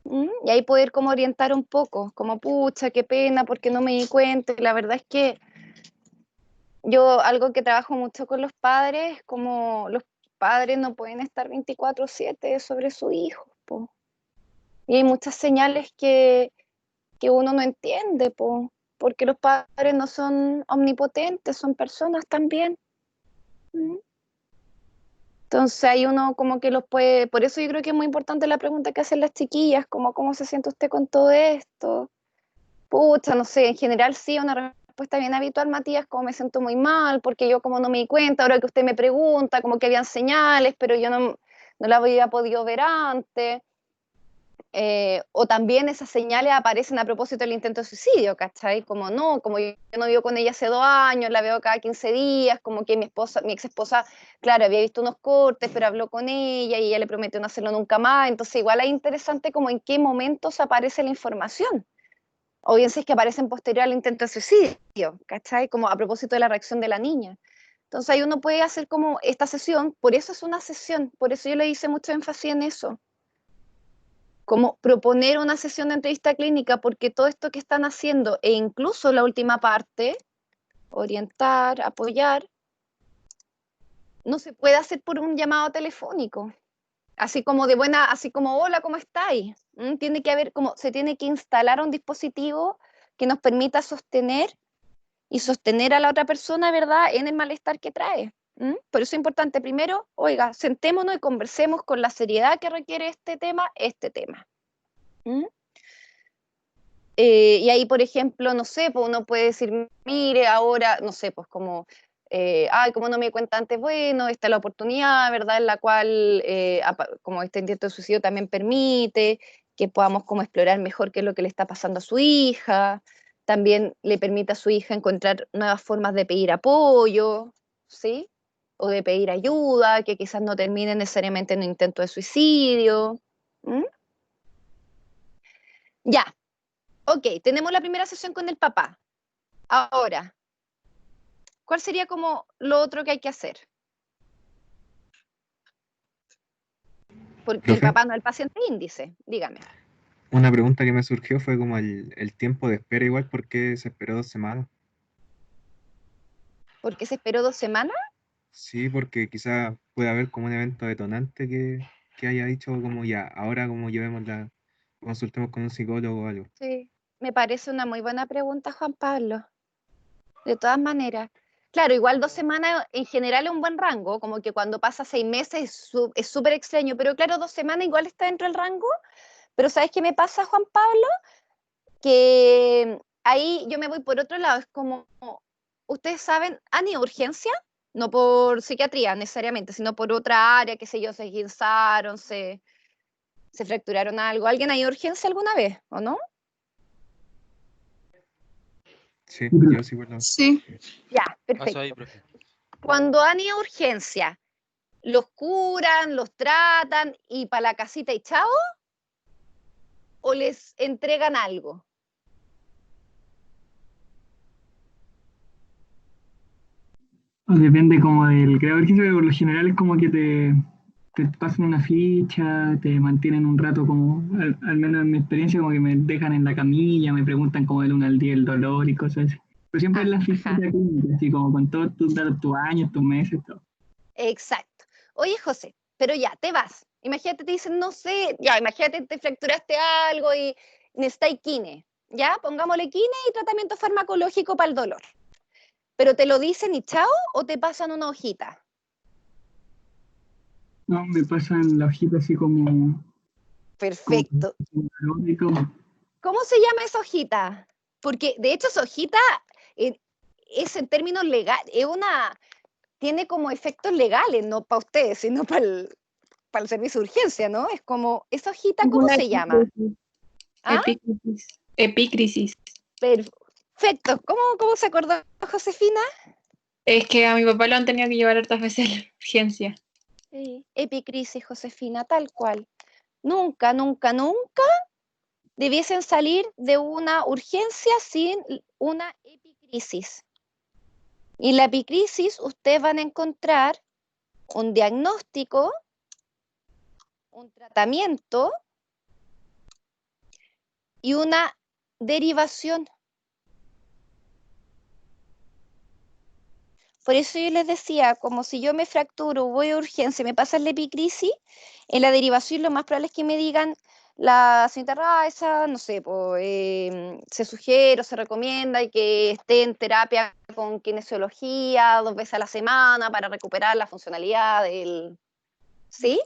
Y ahí poder como orientar un poco, como pucha, qué pena, porque no me di cuenta. Y la verdad es que yo algo que trabajo mucho con los padres, como los padres no pueden estar 24/7 sobre su hijo, po. Y hay muchas señales que uno no entiende, po, porque los padres no son omnipotentes, son personas también. ¿Mm? Entonces ahí uno como que los puede, por eso yo creo que es muy importante la pregunta que hacen las chiquillas, como cómo se siente usted con todo esto. Pucha, no sé, en general sí, una respuesta bien habitual, Matías, como me siento muy mal, porque yo como no me di cuenta, ahora que usted me pregunta, como que habían señales, pero yo no la había podido ver antes. O también esas señales aparecen a propósito del intento de suicidio, ¿cachai? Como no, como yo no vivo con ella hace 2 años, la veo cada 15 días, como que mi ex esposa, claro, había visto unos cortes, pero habló con ella y ella le prometió no hacerlo nunca más. Entonces igual es interesante como en qué momentos aparece la información. O bien si es que aparecen posterior al intento de suicidio, ¿cachai? Como a propósito de la reacción de la niña. Entonces ahí uno puede hacer como esta sesión, por eso es una sesión, por eso yo le hice mucho énfasis en eso, como proponer una sesión de entrevista clínica, porque todo esto que están haciendo, e incluso la última parte, orientar, apoyar, no se puede hacer por un llamado telefónico, así como de buena, así como hola, ¿cómo estáis? Tiene que haber como, se tiene que instalar un dispositivo que nos permita sostener y sostener a la otra persona, ¿verdad?, en el malestar que trae. Por eso es importante, primero, oiga, sentémonos y conversemos con la seriedad que requiere este tema. ¿Mm? Y ahí, por ejemplo, no sé, pues uno puede decir, mire, ahora, no sé, pues como, ay, como no me di cuenta antes, bueno, esta es la oportunidad, ¿verdad?, en la cual, como este intento de suicidio también permite que podamos como explorar mejor qué es lo que le está pasando a su hija, también le permite a su hija encontrar nuevas formas de pedir apoyo, ¿sí? O de pedir ayuda, que quizás no termine necesariamente en un intento de suicidio. ¿Mm? Ya, ok, tenemos la primera sesión con el papá. Ahora, ¿cuál sería como lo otro que hay que hacer? Porque el Profe, papá no es el paciente índice, dígame. una pregunta que me surgió fue como el tiempo de espera igual, ¿por qué se esperó 2 semanas? ¿Por qué se esperó 2 semanas? Sí, porque quizá puede haber como un evento detonante que haya dicho como ya, ahora como llevémosla, consultemos con un psicólogo o algo. Sí, me parece una muy buena pregunta, Juan Pablo. De todas maneras. Claro, igual 2 semanas en general es un buen rango, como que cuando pasa 6 meses es súper extraño, pero claro, 2 semanas igual está dentro del rango. Pero ¿sabes qué me pasa, Juan Pablo? Que ahí yo me voy por otro lado, es como, ustedes saben, ¿han ido a urgencia? No por psiquiatría necesariamente, sino por otra área, qué sé yo, se esguinzaron, se fracturaron algo. ¿Alguien ha ido a urgencia alguna vez, o no? Sí, Sí, yo sí, perdón. Sí, Ya, Paso ahí, perfecto. profe. Cuando han ido a urgencia, ¿los curan, los tratan y para la casita y chao? ¿O les entregan algo? Depende como del grado de urgencia, pero por lo general es como que te pasan una ficha, te mantienen un rato como, al menos en mi experiencia, como que me dejan en la camilla, me preguntan como del 1 al 10 el dolor y cosas así. Pero siempre es la ficha Ajá, clínica, así como con todos tus datos, tus años, tus meses, todo. exacto. Oye, José, pero ya, te vas. Imagínate, te dicen, no sé, ya, imagínate, te fracturaste algo y necesitas quine. Ya, pongámosle quine y tratamiento farmacológico para el dolor. ¿Pero te lo dicen y chao o te pasan una hojita? No, me pasan la hojita así como Perfecto. y todo. ¿Cómo se llama esa hojita? Porque de hecho esa hojita eh, es en términos legales, tiene como efectos legales, no para ustedes, sino para el servicio de urgencia, ¿no? Es como, ¿esa hojita cómo una se llama? ¿Ah? epícrisis. Epícrisis. Perfecto. ¿Cómo se acordó Josefina? Es que a mi papá lo han tenido que llevar hartas veces a la urgencia. Sí, epicrisis, Josefina, tal cual. Nunca, nunca, nunca debiesen salir de una urgencia sin una epicrisis. Y en la epicrisis ustedes van a encontrar un diagnóstico, un tratamiento y una derivación. Por eso yo les decía, como si yo me fracturo, voy a urgencia, me pasa la epicrisis, en la derivación lo más probable es que me digan, la señorita Raiza, no sé, se sugiere o se recomienda que esté en terapia con kinesiología 2 veces a la semana para recuperar la funcionalidad del... ¿Sí?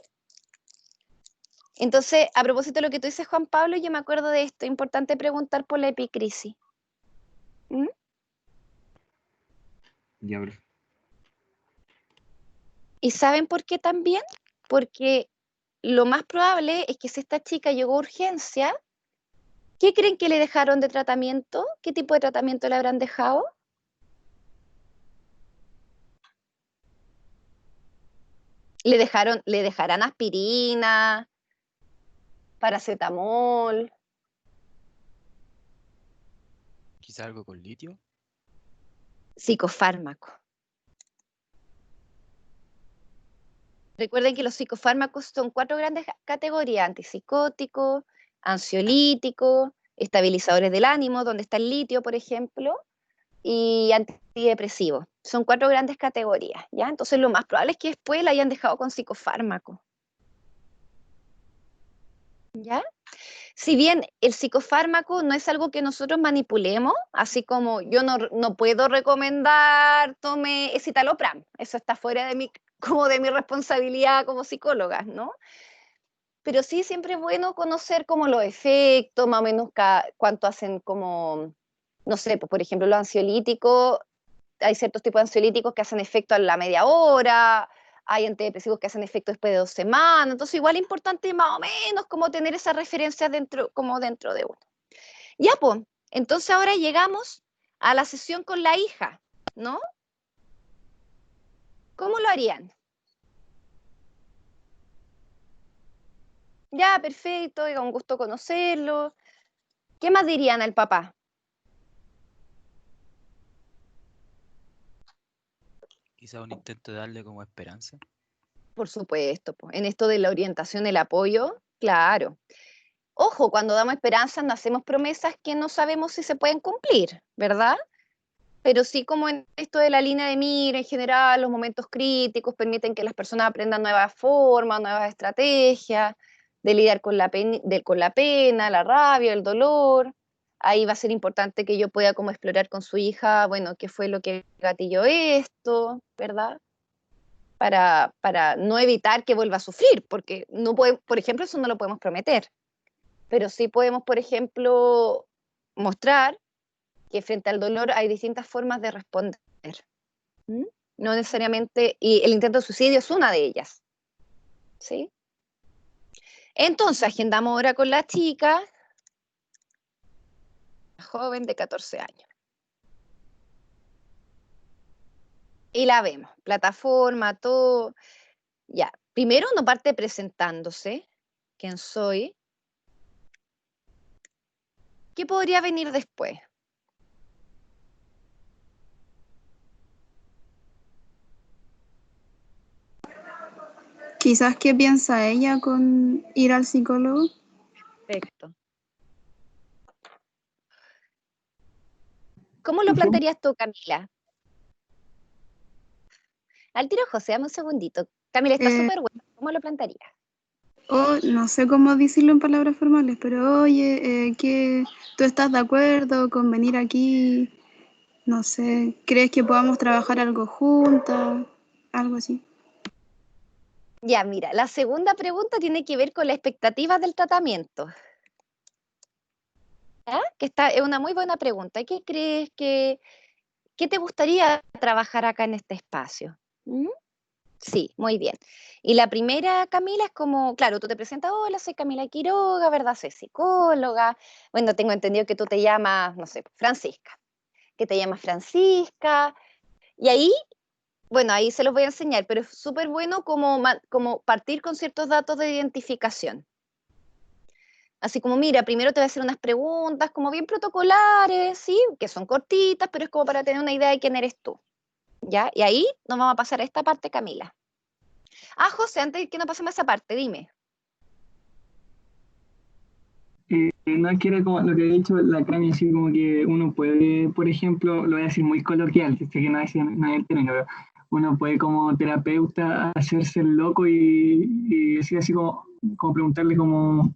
Entonces, a propósito de lo que tú dices, Juan Pablo, yo me acuerdo de esto, importante preguntar por la epicrisis. ¿Mm? Ya, profe. ¿Y saben por qué también? Porque lo más probable es que si esta chica llegó a urgencia, ¿qué creen que le dejaron de tratamiento? ¿Qué tipo de tratamiento le habrán dejado? Le dejarán aspirina, paracetamol. Quizá algo con litio. Psicofármaco. Recuerden que los psicofármacos son 4 grandes categorías: antipsicóticos, ansiolíticos, estabilizadores del ánimo, donde está el litio, por ejemplo, y antidepresivos. Son 4 grandes categorías, ¿ya? Entonces lo más probable es que después la hayan dejado con psicofármaco, ¿ya? Si bien el psicofármaco no es algo que nosotros manipulemos, así como yo no puedo recomendar tome escitalopram, eso está fuera de como de mi responsabilidad como psicóloga, ¿no? Pero sí siempre es bueno conocer como los efectos, más o menos cuánto hacen como, no sé, pues, por ejemplo, los ansiolíticos, hay ciertos tipos de ansiolíticos que hacen efecto a la media hora, hay antidepresivos que hacen efecto después de 2 semanas, entonces igual es importante más o menos como tener esa referencia dentro de uno. Ya, pues, entonces ahora llegamos a la sesión con la hija, ¿no? ¿Cómo lo harían? Ya, perfecto, oiga, un gusto conocerlo. ¿Qué más dirían al papá? Quizá un intento de darle como esperanza. Por supuesto, po. En esto de la orientación, el apoyo, claro. Ojo, cuando damos esperanzas no hacemos promesas que no sabemos si se pueden cumplir, ¿verdad? Pero sí, como en esto de la línea de mira, en general, los momentos críticos permiten que las personas aprendan nuevas formas, nuevas estrategias de lidiar con con la pena, la rabia, el dolor. Ahí va a ser importante que yo pueda como explorar con su hija, bueno, qué fue lo que gatilló esto, ¿verdad? Para no evitar que vuelva a sufrir, porque no puede, por ejemplo, eso no lo podemos prometer, pero sí podemos, por ejemplo, mostrar que frente al dolor hay distintas formas de responder. ¿Mm? No necesariamente, y el intento de suicidio es una de ellas, ¿sí? Entonces, agendamos ahora con la chica, joven de 14 años. Y la vemos, plataforma, todo. Ya, primero uno parte presentándose, quién soy, qué podría venir después. Quizás qué piensa ella con ir al psicólogo. Perfecto. ¿Cómo lo plantearías tú, Camila? Al tiro, José, dame un segundito. Camila, está súper bueno. ¿Cómo lo plantearías? No sé cómo decirlo en palabras formales, pero oye, que tú estás de acuerdo con venir aquí, no sé, ¿crees que podamos trabajar algo juntas? Algo así. Ya, mira, la segunda pregunta tiene que ver con las expectativas del tratamiento. ¿Ah? Es una muy buena pregunta. ¿Qué crees qué te gustaría trabajar acá en este espacio? ¿Mm? Sí, muy bien. Y la primera, Camila, es como, claro, tú te presentas, hola, soy Camila Quiroga, ¿verdad? Soy psicóloga. Bueno, tengo entendido que tú te llamas, no sé, Francisca, que te llamas Francisca. Y ahí, bueno, ahí se los voy a enseñar, pero es súper bueno como partir con ciertos datos de identificación. Así como, mira, primero te voy a hacer unas preguntas como bien protocolares, ¿sí? Que son cortitas, pero es como para tener una idea de quién eres tú, ¿ya? Y ahí nos vamos a pasar a esta parte, Camila. Ah, José, antes de que nos pasemos a esa parte, dime. No es que era como lo que ha dicho la Cami, así como que uno puede, por ejemplo, lo voy a decir muy coloquial, sé que no es el término, pero uno puede como terapeuta hacerse el loco y decir así como preguntarle como,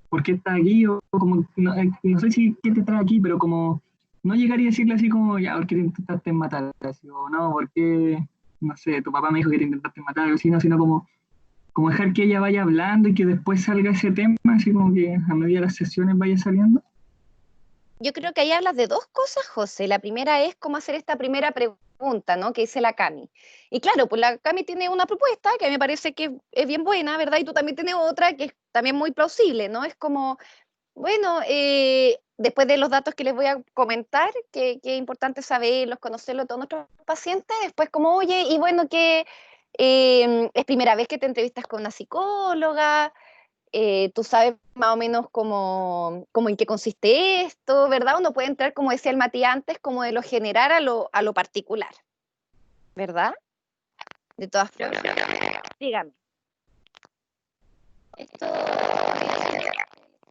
¿por qué estás aquí? O como, no sé si qué te trae aquí, pero como no llegar y decirle así como, ya, ¿por qué te intentaste matar? Así, o no, ¿por qué, no sé, tu papá me dijo que te intentaste matar? Algo así, no, sino como dejar que ella vaya hablando y que después salga ese tema, así como que a medida de las sesiones vaya saliendo. Yo creo que ahí hablas de dos cosas, José. La primera es cómo hacer esta primera pregunta, ¿no? Que dice la Cami. Y claro, pues la Cami tiene una propuesta que me parece que es bien buena, ¿verdad? Y tú también tienes otra que es también muy plausible, ¿no? Es como, bueno, después de los datos que les voy a comentar, que es importante saberlos, conocerlos todos nuestros pacientes, después como, oye, y bueno, que es primera vez que te entrevistas con una psicóloga, tú sabes más o menos cómo en qué consiste esto, ¿verdad? Uno puede entrar, como decía el Matías antes, como de lo general a lo particular, ¿verdad? De todas formas, dígame. Esto es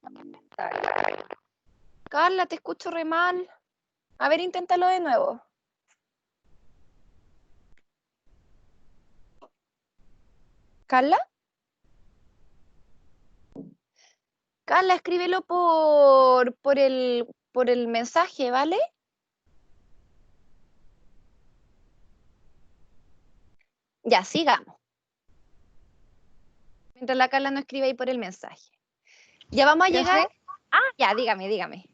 fundamental. Carla, te escucho re mal. A ver, inténtalo de nuevo. ¿Carla? Carla, escríbelo por el mensaje, ¿vale? Ya, sigamos. Mientras la Carla no escribe ahí por el mensaje. Ya vamos a ¿Profe? llegar. Ah, ya, dígame.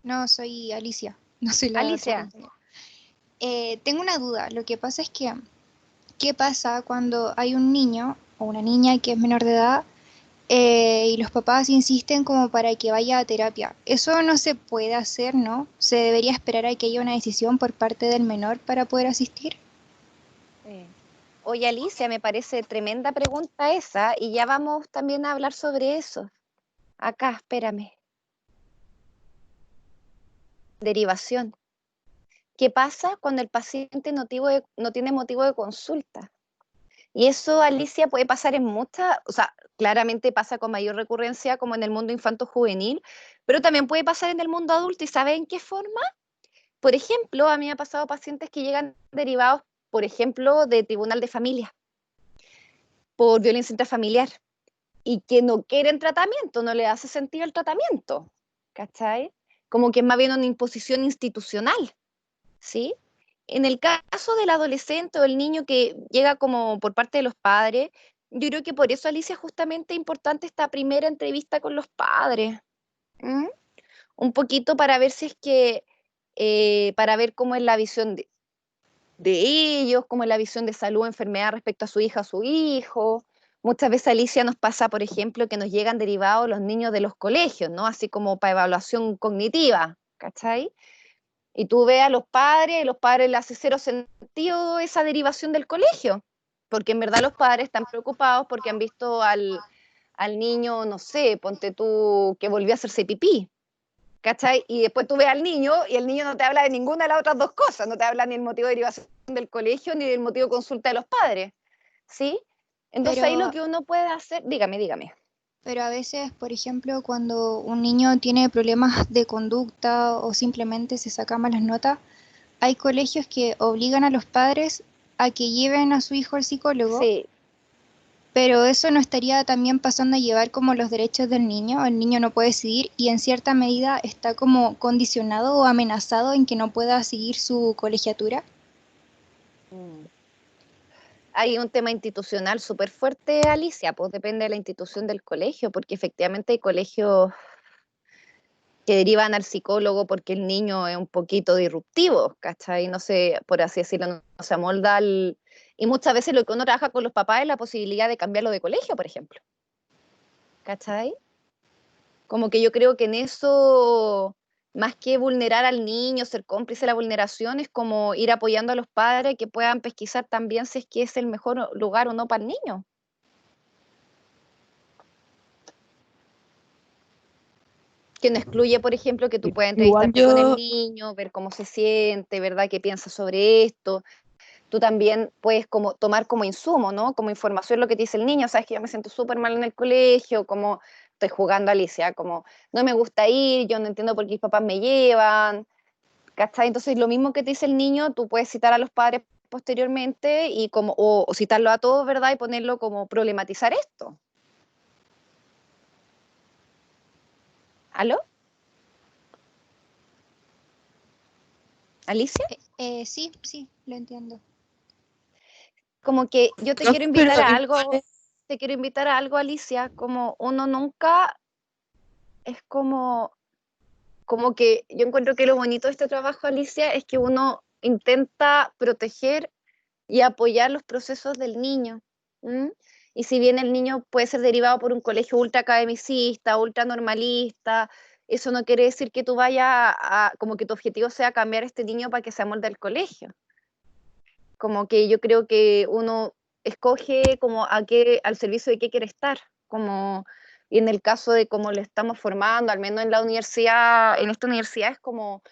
No, soy Alicia, no soy la otra Alicia, compañera. Tengo una duda. Lo que pasa es que, ¿qué pasa cuando hay un niño o una niña que es menor de edad y los papás insisten como para que vaya a terapia? Eso no se puede hacer, ¿no? Se debería esperar a que haya una decisión por parte del menor para poder asistir. Oye, Alicia, me parece tremenda pregunta esa y ya vamos también a hablar sobre eso. Acá, espérame. Derivación. ¿Qué pasa cuando el paciente no tiene motivo de consulta? Y eso, Alicia, puede pasar en muchas, o sea, claramente pasa con mayor recurrencia como en el mundo infanto-juvenil, pero también puede pasar en el mundo adulto. ¿Y sabe en qué forma? Por ejemplo, a mí me ha pasado pacientes que llegan derivados, por ejemplo, de tribunal de familia, por violencia intrafamiliar, y que no quieren tratamiento, no les hace sentido el tratamiento, ¿cachai? Como que es más bien una imposición institucional, ¿sí? En el caso del adolescente o el niño que llega como por parte de los padres, yo creo que por eso, Alicia, justamente es importante esta primera entrevista con los padres. ¿Mm? Un poquito para ver si es que, para ver cómo es la visión de ellos, cómo es la visión de salud o enfermedad respecto a su hija o su hijo. Muchas veces, Alicia, nos pasa, por ejemplo, que nos llegan derivados los niños de los colegios, ¿no? Así como para evaluación cognitiva, ¿cachai? Y tú ves a los padres, y los padres les hace cero sentido esa derivación del colegio, porque en verdad los padres están preocupados porque han visto al niño, no sé, ponte tú, que volvió a hacerse pipí, ¿cachai? Y después tú ves al niño y el niño no te habla de ninguna de las otras dos cosas, no te habla ni el motivo de derivación del colegio ni del motivo de consulta de los padres, ¿sí? Entonces ahí lo Pero, que uno puede hacer, dígame. pero a veces, por ejemplo, cuando un niño tiene problemas de conducta o simplemente se saca malas notas, hay colegios que obligan a los padres a que lleven a su hijo al psicólogo, Sí, pero eso no estaría también pasando a llevar como los derechos del niño. El niño no puede decidir y en cierta medida está como condicionado o amenazado en que no pueda seguir su colegiatura. mm, hay un tema institucional súper fuerte, Alicia, pues depende de la institución del colegio, porque efectivamente hay colegios que derivan al psicólogo porque el niño es un poquito disruptivo, ¿cachai? No sé, por así decirlo, no se amolda al... Y muchas veces lo que uno trabaja con los papás es la posibilidad de cambiarlo de colegio, por ejemplo, ¿cachai? Como que yo creo que en eso, más que vulnerar al niño, ser cómplice de la vulneración, es como ir apoyando a los padres que puedan pesquisar también si es que es el mejor lugar o no para el niño. Que no excluye, por ejemplo, que tú puedas Igual entrevistarte con el yo, niño, ver cómo se siente, ¿verdad? ¿Qué piensa sobre esto? Tú también puedes como tomar como insumo, ¿no? Como información lo que te dice el niño, sabes que yo me siento súper mal en el colegio, como estoy jugando a Alicia, como no me gusta ir, yo no entiendo por qué mis papás me llevan, ¿cachai? Entonces lo mismo que te dice el niño, tú puedes citar a los padres posteriormente y como, o citarlo a todos, ¿verdad? Y ponerlo como problematizar esto. ¿Aló? ¿Alicia? Sí, sí, lo entiendo. Como que yo te no, quiero pero invitar a igual algo, te quiero invitar a algo, Alicia, como uno nunca es como que yo encuentro que lo bonito de este trabajo, Alicia, es que uno intenta proteger y apoyar los procesos del niño. ¿M? Y si bien el niño puede ser derivado por un colegio ultra academicista, ultra normalista, eso no quiere decir que tú vayas como que tu objetivo sea cambiar a este niño para que se amolde al colegio. Como que yo creo que uno escoge como al servicio de qué quiere estar, como, y en el caso de cómo le estamos formando, al menos en la universidad, en esta universidad es como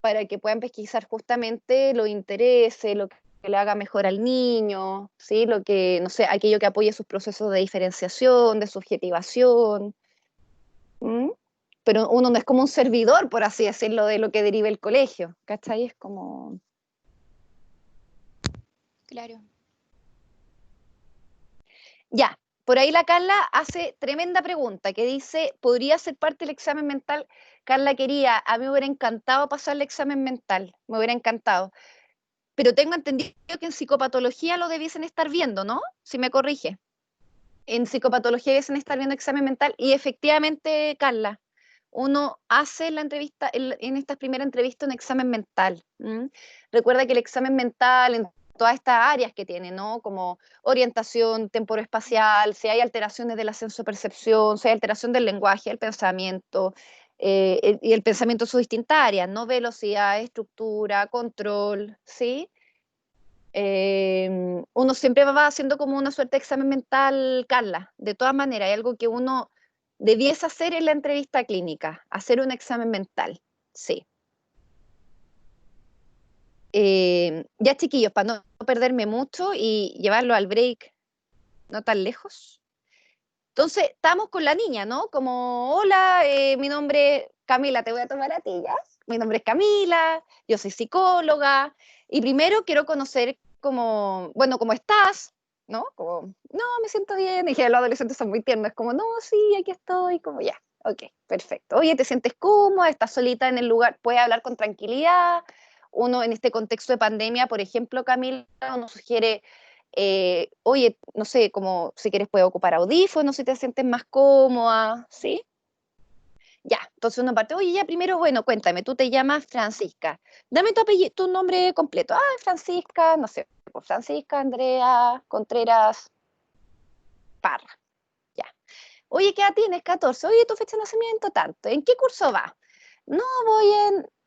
para que puedan pesquisar justamente los intereses, lo que le haga mejor al niño, ¿sí? Lo que, no sé, aquello que apoye sus procesos de diferenciación, de subjetivación. ¿M? Pero uno no es como un servidor, por así decirlo, de lo que deriva el colegio, ¿cachai? Es como... Claro. Ya, por ahí la Carla hace tremenda pregunta que dice, ¿podría ser parte del examen mental? Carla quería, a mí me hubiera encantado pasar el examen mental, me hubiera encantado, pero tengo entendido que en psicopatología lo debiesen estar viendo, ¿no? Si me corrige. En psicopatología debiesen estar viendo examen mental y efectivamente, Carla, uno hace la entrevista, en esta primera entrevista un examen mental. ¿M? Recuerda que el examen mental en todas estas áreas que tiene, ¿no? Como orientación temporoespacial, si hay alteraciones de la sensopercepción, si hay alteración del lenguaje, el pensamiento, y el pensamiento en sus distintas áreas, ¿no? Velocidad, estructura, control, ¿sí? Uno siempre va haciendo como una suerte de examen mental, Carla. De todas maneras, hay algo que uno debiese hacer en la entrevista clínica, hacer un examen mental, sí. Ya, chiquillos, para no perderme mucho y llevarlo al break no tan lejos. Entonces, estamos con la niña, ¿no? Como, hola, mi nombre es Camila, te voy a tomar a ti, ¿ya? Mi nombre es Camila, yo soy psicóloga, y primero quiero conocer como, bueno, ¿cómo estás? ¿No? Como, no, me siento bien. Y dije, los adolescentes son muy tiernos, como, no, sí, aquí estoy, como ya, ok, perfecto. Oye, ¿te sientes cómoda? ¿Estás solita en el lugar? ¿Puedes hablar con tranquilidad? Uno en este contexto de pandemia, por ejemplo, Camila, uno sugiere oye, no sé, como si quieres puedes ocupar audífonos si te sientes más cómoda, ¿sí? Ya, entonces una parte, oye, ya primero, bueno, cuéntame, tú te llamas Francisca, dame tu apellido, tu nombre completo, Francisca, no sé, pues, Francisca Andrea Contreras Parra, ya. Oye, ¿qué edad tienes? 14, oye, tu fecha de nacimiento, tanto, ¿en qué curso vas? No,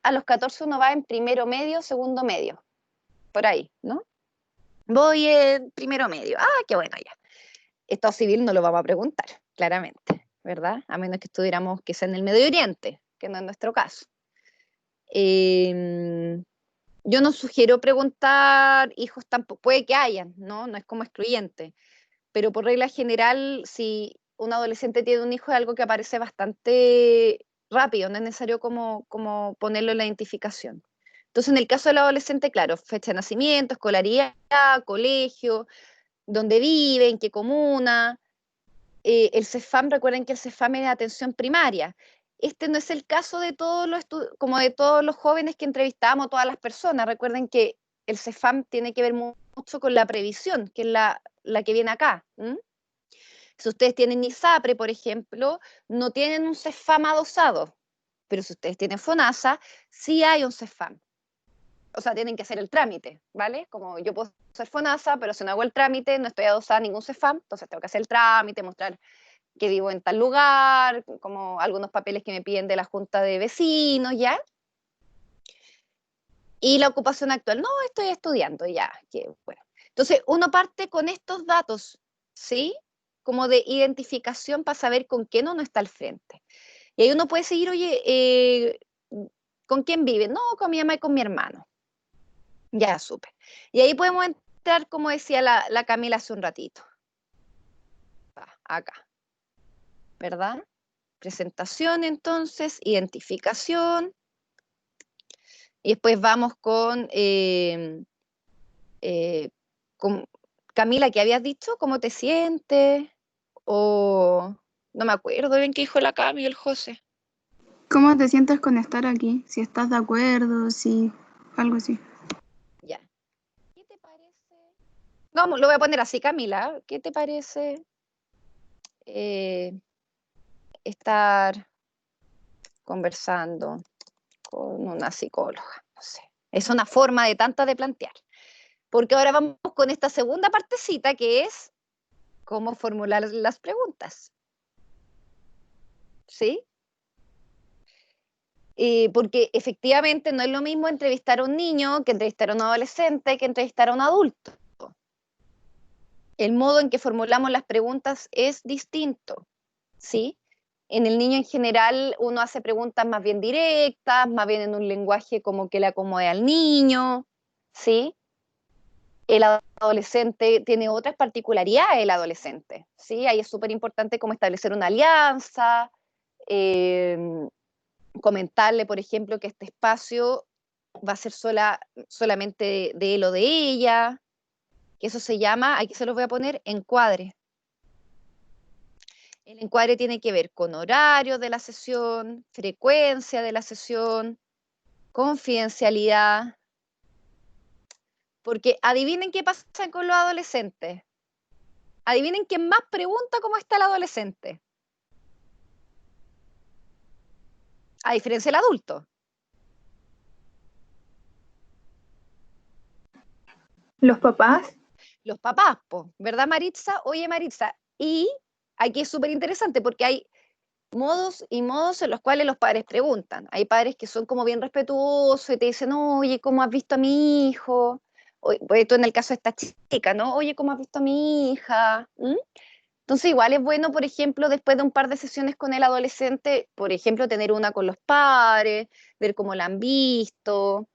a los 14 uno va en primero medio, segundo medio, por ahí, ¿no? Voy en primero medio, qué bueno, ya. Estado civil no lo vamos a preguntar, claramente, ¿verdad? A menos que estuviéramos quizá en el Medio Oriente, que no es nuestro caso. Yo no sugiero preguntar hijos tampoco, puede que hayan, ¿no? No es como excluyente, pero por regla general, si un adolescente tiene un hijo es algo que aparece bastante rápido, no es necesario como ponerlo en la identificación. Entonces, en el caso del adolescente, claro, fecha de nacimiento, escolaridad, colegio, dónde vive, en qué comuna. El CEFAM, recuerden que el CEFAM es de atención primaria. Este no es el caso de todos los como de todos los jóvenes que entrevistamos, todas las personas. Recuerden que el CEFAM tiene que ver mucho con la previsión, que es la que viene acá. Si ustedes tienen ISAPRE, por ejemplo, no tienen un CEFAM adosado, pero si ustedes tienen FONASA, sí hay un CEFAM. O sea, tienen que hacer el trámite, ¿vale? Como yo puedo hacer FONASA, pero si no hago el trámite, no estoy adosada a ningún CEFAM, entonces tengo que hacer el trámite, mostrar que vivo en tal lugar, como algunos papeles que me piden de la junta de vecinos, ¿ya? Y la ocupación actual, no, estoy estudiando, ya, que bueno. Entonces, uno parte con estos datos, ¿sí? Como de identificación para saber con quién uno está al frente. Y ahí uno puede seguir, oye, ¿con quién vive? No, con mi mamá y con mi hermano. Ya, súper. Y ahí podemos entrar, como decía la Camila hace un ratito. Acá, ¿verdad? Presentación, entonces, identificación. Y después vamos con Camila, ¿qué habías dicho? ¿Cómo te sientes? O no me acuerdo bien qué dijo la Cami y el José. ¿Cómo te sientes con estar aquí? Si estás de acuerdo, si algo así. Ya. ¿Qué te parece? Vamos, lo voy a poner así, Camila. ¿Qué te parece estar conversando con una psicóloga? No sé. Es una forma de tanta de plantear. Porque ahora vamos con esta segunda partecita que es cómo formular las preguntas. ¿Sí? Porque efectivamente no es lo mismo entrevistar a un niño que entrevistar a un adolescente que entrevistar a un adulto. El modo en que formulamos las preguntas es distinto, ¿sí? En el niño en general uno hace preguntas más bien directas, más bien en un lenguaje como que le acomode al niño, ¿sí? El adolescente tiene otras particularidades, el adolescente, ¿sí? Ahí es súper importante como establecer una alianza, comentarle, por ejemplo, que este espacio va a ser solamente de él o de ella, que eso se llama, aquí se los voy a poner, encuadre. El encuadre tiene que ver con horario de la sesión, frecuencia de la sesión, confidencialidad, porque adivinen qué pasa con los adolescentes. Adivinen quién más pregunta cómo está el adolescente. A diferencia del adulto. Los papás, Los papás, ¿verdad, Maritza? Oye, Maritza, y aquí es súper interesante porque hay modos y modos en los cuales los padres preguntan. Hay padres que son como bien respetuosos y te dicen, oye, ¿cómo has visto a mi hijo? Oye, tú en el caso de esta chica, ¿no? Oye, ¿cómo has visto a mi hija? Entonces, igual es bueno, por ejemplo, después de un par de sesiones con el adolescente, por ejemplo, tener una con los padres, ver cómo la han visto,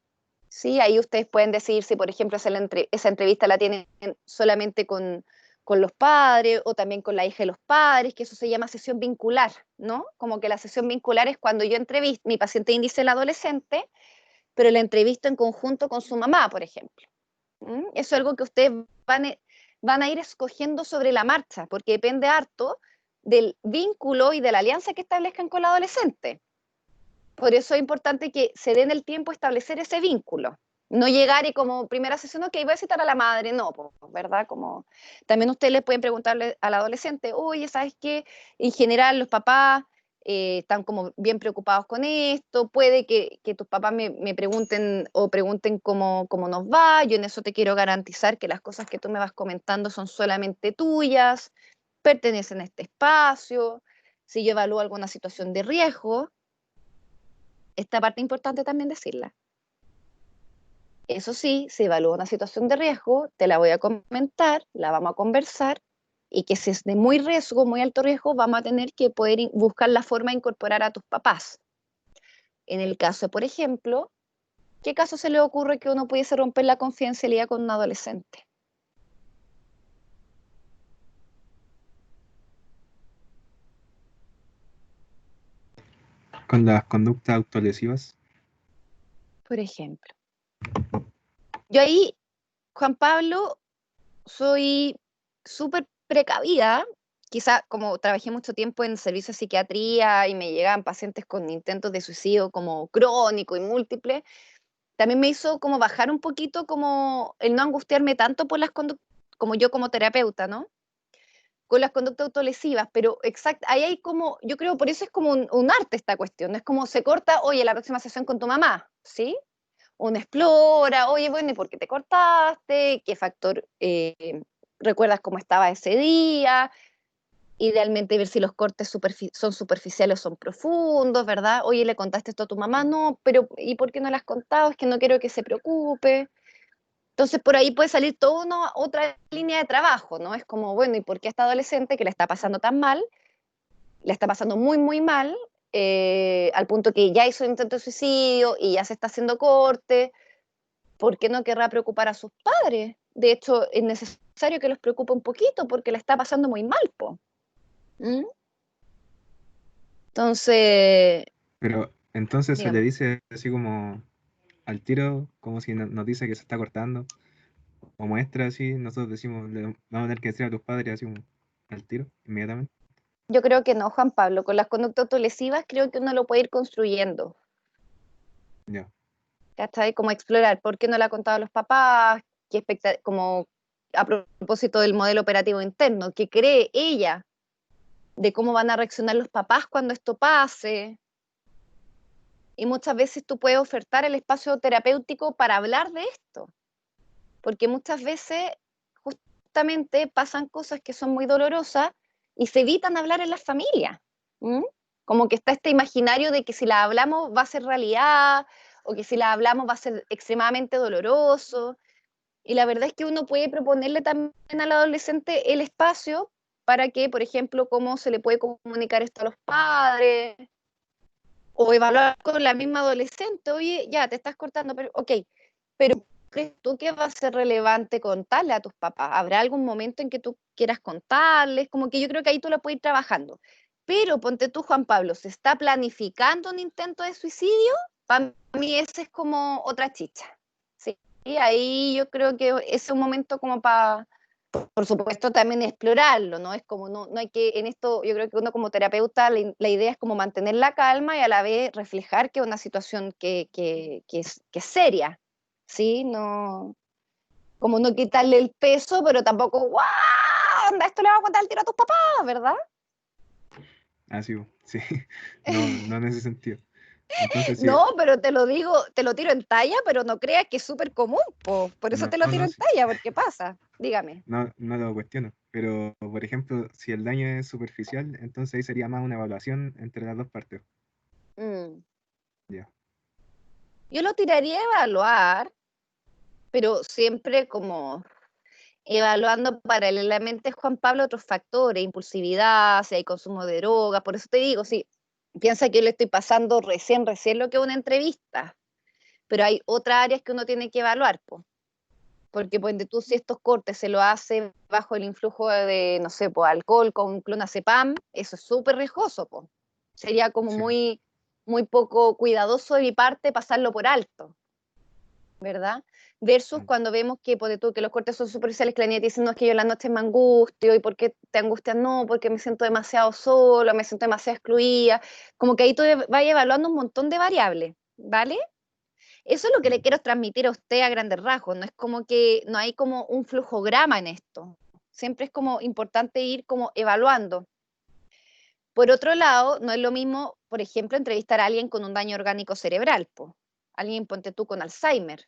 Sí, ahí ustedes pueden decidir si, por ejemplo, esa entrevista la tienen solamente con los padres o también con la hija de los padres, que eso se llama sesión vincular, ¿no? Como que la sesión vincular es cuando yo entrevisto, mi paciente índice es el adolescente, pero la entrevisto en conjunto con su mamá, por ejemplo. Eso es algo que ustedes van a ir escogiendo sobre la marcha, porque depende harto del vínculo y de la alianza que establezcan con el adolescente. Por eso es importante que se den el tiempo a establecer ese vínculo. No llegar y como primera sesión, ok, voy a citar a la madre, no, ¿verdad? Como, también ustedes le pueden preguntarle al adolescente, oye, ¿sabes qué? En general los papás están como bien preocupados con esto, puede que tus papás me pregunten o pregunten cómo nos va, yo en eso te quiero garantizar que las cosas que tú me vas comentando son solamente tuyas, pertenecen a este espacio, si yo evalúo alguna situación de riesgo, esta parte importante también decirla. Eso sí, si evalúa una situación de riesgo, te la voy a comentar, la vamos a conversar, y que si es de muy riesgo, muy alto riesgo, vamos a tener que poder buscar la forma de incorporar a tus papás. En el caso, por ejemplo, ¿qué caso se le ocurre que uno pudiese romper la confidencialidad con un adolescente? Con las conductas autolesivas. Por ejemplo. Yo ahí, Juan Pablo, soy súper precavida. Quizá como trabajé mucho tiempo en servicio de psiquiatría y me llegaban pacientes con intentos de suicidio como crónico y múltiple, también me hizo como bajar un poquito como el no angustiarme tanto por las conductas, como yo como terapeuta, ¿no? Con las conductas autolesivas, pero exacto, ahí hay como, yo creo, por eso es como un arte esta cuestión, no es como se corta, oye, la próxima sesión con tu mamá, ¿sí? Uno explora, oye, bueno, ¿y por qué te cortaste? ¿Qué factor recuerdas cómo estaba ese día? Idealmente ver si los cortes son superficiales o son profundos, ¿verdad? Oye, ¿le contaste esto a tu mamá? No, pero ¿y por qué no le has contado? Es que no quiero que se preocupe. Entonces, por ahí puede salir toda otra línea de trabajo, ¿no? Es como, bueno, ¿y por qué esta adolescente que le está pasando tan mal, le está pasando muy, muy mal, al punto que ya hizo un intento de suicidio y ya se está haciendo corte? ¿Por qué no querrá preocupar a sus padres? De hecho, es necesario que los preocupe un poquito porque le está pasando muy mal, po. ¿Mm? Entonces, Pero entonces se le dígame. dice así como al tiro, como si nos dice que se está cortando, o muestra así, nosotros decimos, le vamos a tener que decir a tus padres así como al tiro, inmediatamente. Yo creo que no, Juan Pablo. Con las conductas autolesivas creo que uno lo puede ir construyendo. Ya. ¿Cachai? Como explorar por qué no le ha contado a los papás, como a propósito del modelo operativo interno, qué cree ella de cómo van a reaccionar los papás cuando esto pase. Y muchas veces tú puedes ofertar el espacio terapéutico para hablar de esto, porque muchas veces justamente pasan cosas que son muy dolorosas y se evitan hablar en las familias. ¿Mm? Como que está este imaginario de que si la hablamos va a ser realidad o que si la hablamos va a ser extremadamente doloroso. Y la verdad es que uno puede proponerle también al adolescente el espacio para que, por ejemplo, cómo se le puede comunicar esto a los padres o evaluar con la misma adolescente, oye, ya te estás cortando, pero ok, pero ¿crees tú que va a ser relevante contarle a tus papás? ¿Habrá algún momento en que tú quieras contarles? Como que yo creo que ahí tú la puedes ir trabajando. Pero ponte tú, Juan Pablo, ¿se está planificando un intento de suicidio? Para mí ese es como otra chicha. Sí, y ahí yo creo que es un momento como para, por supuesto, también explorarlo, ¿no? Es como, no hay que, en esto, yo creo que uno como terapeuta, la idea es como mantener la calma y a la vez reflejar que es una situación que es seria, ¿sí? No, como no quitarle el peso, pero tampoco, ¡guau! Anda, esto le va a contar el tiro a tus papás, ¿verdad? Así, sí. No en ese sentido. Entonces sí, No, pero te lo digo, te lo tiro en talla, pero no creas que es súper común, po. Por eso te lo tiro en sí, talla, porque pasa. Dígame. no lo cuestiono. Pero, por ejemplo, si el daño es superficial, entonces ahí sería más una evaluación entre las dos partes. Mm. Ya. Yo lo tiraría a evaluar, pero siempre como evaluando paralelamente, Juan Pablo, otros factores, impulsividad, si hay consumo de drogas. Por eso te digo, si piensa que yo le estoy pasando recién lo que es una entrevista, pero hay otras áreas que uno tiene que evaluar, po. Porque ponte tú, si estos cortes se lo hace bajo el influjo de, no sé, pues alcohol con clonazepam, eso es súper riesgoso, po. Sería como Sí. muy poco cuidadoso de mi parte pasarlo por alto, ¿verdad? Versus Mm. cuando vemos que, ponte tú, que los cortes son superficiales, que la niña te dice, no, es que yo en la noche me angustio, ¿y por qué te angustias? No, porque me siento demasiado sola, me siento demasiado excluida, como que ahí tú vas evaluando un montón de variables, ¿vale? Eso es lo que le quiero transmitir a usted a grandes rasgos, no es como que no hay como un flujograma en esto, siempre es como importante ir como evaluando. Por otro lado, no es lo mismo, por ejemplo, entrevistar a alguien con un daño orgánico cerebral, po. Alguien, ponte tú, con Alzheimer.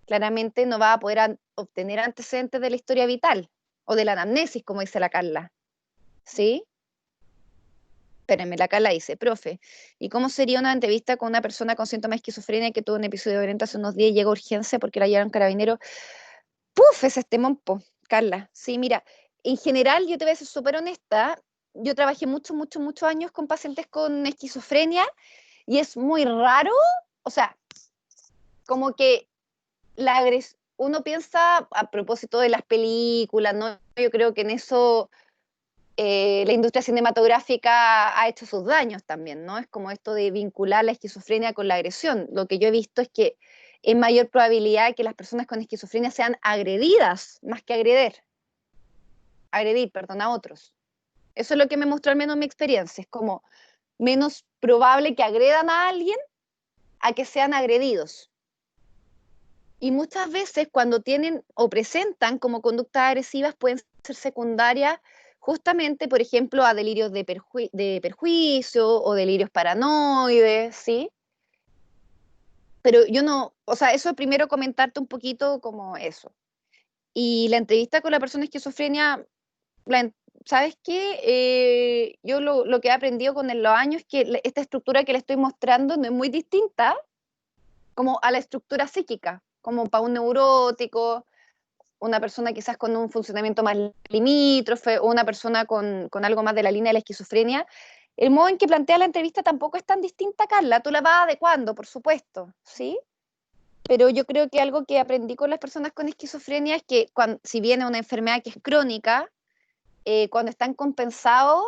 Claramente no va a poder obtener antecedentes de la historia vital o de la anamnesis, como dice la Carla. ¿Sí? Espérenme, la Carla dice, profe, ¿y cómo sería una entrevista con una persona con síntomas de esquizofrenia que tuvo un episodio violento hace unos días y llegó a urgencia porque la llevaron carabineros? ¡Puf! Ese es temón, po, Carla. Sí, mira, en general, yo te voy a ser súper honesta, yo trabajé muchos años con pacientes con esquizofrenia y es muy raro, o sea, como que uno piensa a propósito de las películas, ¿no? Yo creo que en eso la industria cinematográfica ha hecho sus daños también, ¿no? Es como esto de vincular la esquizofrenia con la agresión. Lo que yo he visto es que es mayor probabilidad que las personas con esquizofrenia sean agredidas más que agredir, perdón, a otros. Eso es lo que me mostró al menos mi experiencia. Es como menos probable que agredan a alguien a que sean agredidos. Y muchas veces cuando tienen o presentan como conductas agresivas pueden ser secundarias justamente, por ejemplo, a delirios de perjuicio o delirios paranoides, ¿sí? Pero yo no, o sea, eso primero comentarte un poquito como eso. Y la entrevista con la persona esquizofrenia, ¿sabes qué? Yo lo que he aprendido con los años es que esta estructura que le estoy mostrando no es muy distinta como a la estructura psíquica, como para un neurótico, una persona quizás con un funcionamiento más limítrofe o una persona con algo más de la línea de la esquizofrenia. El modo en que plantea la entrevista tampoco es tan distinta, Carla, tú la vas adecuando, por supuesto, ¿sí? Pero yo creo que algo que aprendí con las personas con esquizofrenia es que si viene una enfermedad que es crónica, cuando están compensados,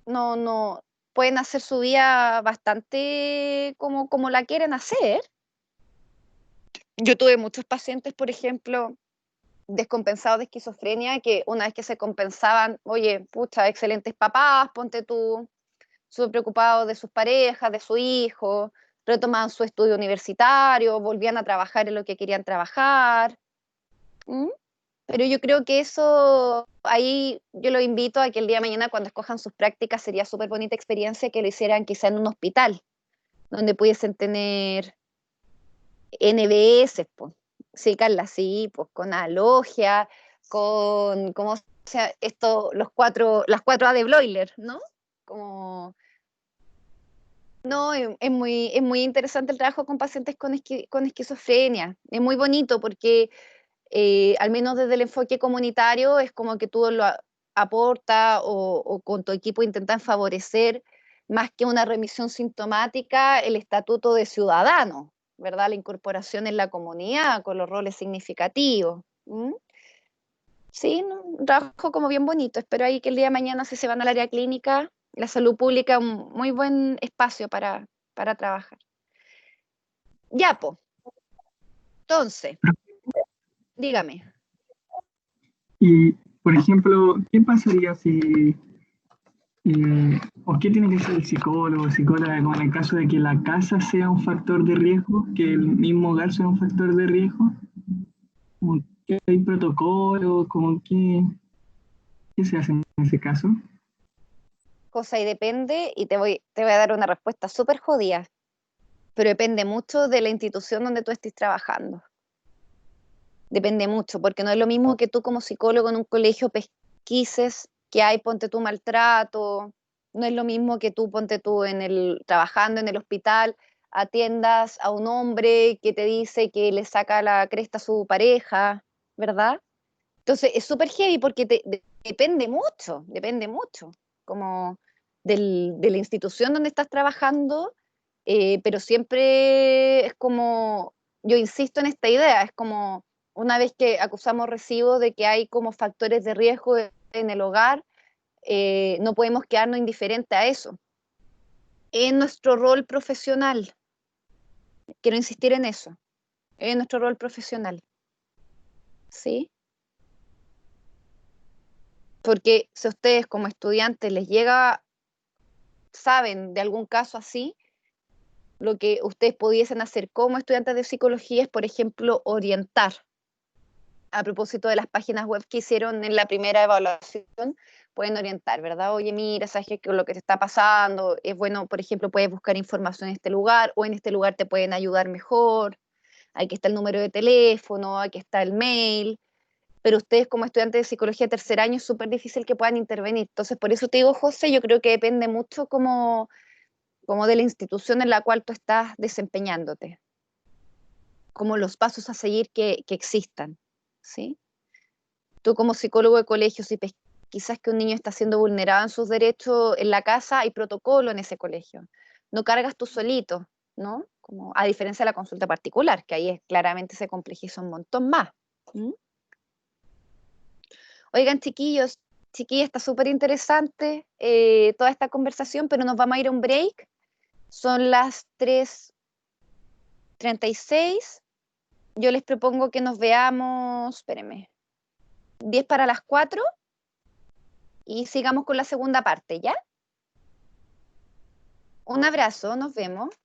no pueden hacer su vida bastante como la quieren hacer. Yo tuve muchos pacientes, por ejemplo, descompensados de esquizofrenia, que una vez que se compensaban, oye, pucha, excelentes papás, ponte tú, súper preocupados de sus parejas, de su hijo, retomaban su estudio universitario, volvían a trabajar en lo que querían trabajar. ¿Mm? Pero yo creo que eso, ahí yo los invito a que el día de mañana cuando escojan sus prácticas sería súper bonita experiencia que lo hicieran quizá en un hospital, donde pudiesen tener NBS, pues. Sí, Carla, sí, pues con alogia, con, ¿cómo sea esto? Las 4A de Bloiler, ¿no? Como, no, es muy interesante el trabajo con pacientes con esquizofrenia. Es muy bonito porque, al menos desde el enfoque comunitario, es como que tú lo aportas o con tu equipo intentan favorecer, más que una remisión sintomática, el estatuto de ciudadano, ¿verdad? La incorporación en la comunidad con los roles significativos. ¿Mm? Sí, ¿no? Un trabajo como bien bonito. Espero ahí que el día de mañana, si se van al área clínica, la salud pública es un muy buen espacio para trabajar. Ya, po. Entonces, dígame. Y, por ejemplo, ¿qué pasaría si, o qué tiene que ser el psicólogo o psicóloga como en el caso de que la casa sea un factor de riesgo, que el mismo hogar sea un factor de riesgo? Como que hay protocolos, como que, ¿qué se hace en ese caso? Cosa y depende, y te voy a dar una respuesta súper jodida, pero depende mucho de la institución donde tú estés trabajando. Depende mucho, porque no es lo mismo que tú como psicólogo en un colegio pesquises que hay, ponte tú, maltrato, no es lo mismo que tú, ponte tú, trabajando en el hospital, atiendas a un hombre que te dice que le saca la cresta a su pareja, ¿verdad? Entonces es súper heavy porque depende mucho, como de la institución donde estás trabajando, pero siempre es como yo insisto en esta idea, es como una vez que acusamos recibo de que hay como factores de riesgo en el hogar, no podemos quedarnos indiferentes a eso. En nuestro rol profesional, quiero insistir en eso, en nuestro rol profesional, ¿sí? Porque si a ustedes como estudiantes les llega, saben de algún caso así, lo que ustedes pudiesen hacer como estudiantes de psicología es, por ejemplo, orientar. A propósito de las páginas web que hicieron en la primera evaluación, pueden orientar, ¿verdad? Oye, mira, ¿sabes qué? Lo que te está pasando es bueno, por ejemplo, puedes buscar información en este lugar, o en este lugar te pueden ayudar mejor, aquí está el número de teléfono, aquí está el mail, pero ustedes como estudiantes de psicología de tercer año es súper difícil que puedan intervenir. Entonces, por eso te digo, José, yo creo que depende mucho como de la institución en la cual tú estás desempeñándote, como los pasos a seguir que existan, ¿sí? Tú como psicólogo de colegio, si quizás que un niño está siendo vulnerado en sus derechos en la casa, hay protocolo en ese colegio. No cargas tú solito, ¿no? Como, a diferencia de la consulta particular, que ahí claramente se complejiza un montón más. ¿Mm? Oigan, chiquillos, chiquillas, está súper interesante toda esta conversación, pero nos vamos a ir a un break. Son las 3:36. Yo les propongo que nos veamos, espérenme, 10 para las 4 y sigamos con la segunda parte, ¿ya? Un abrazo, nos vemos.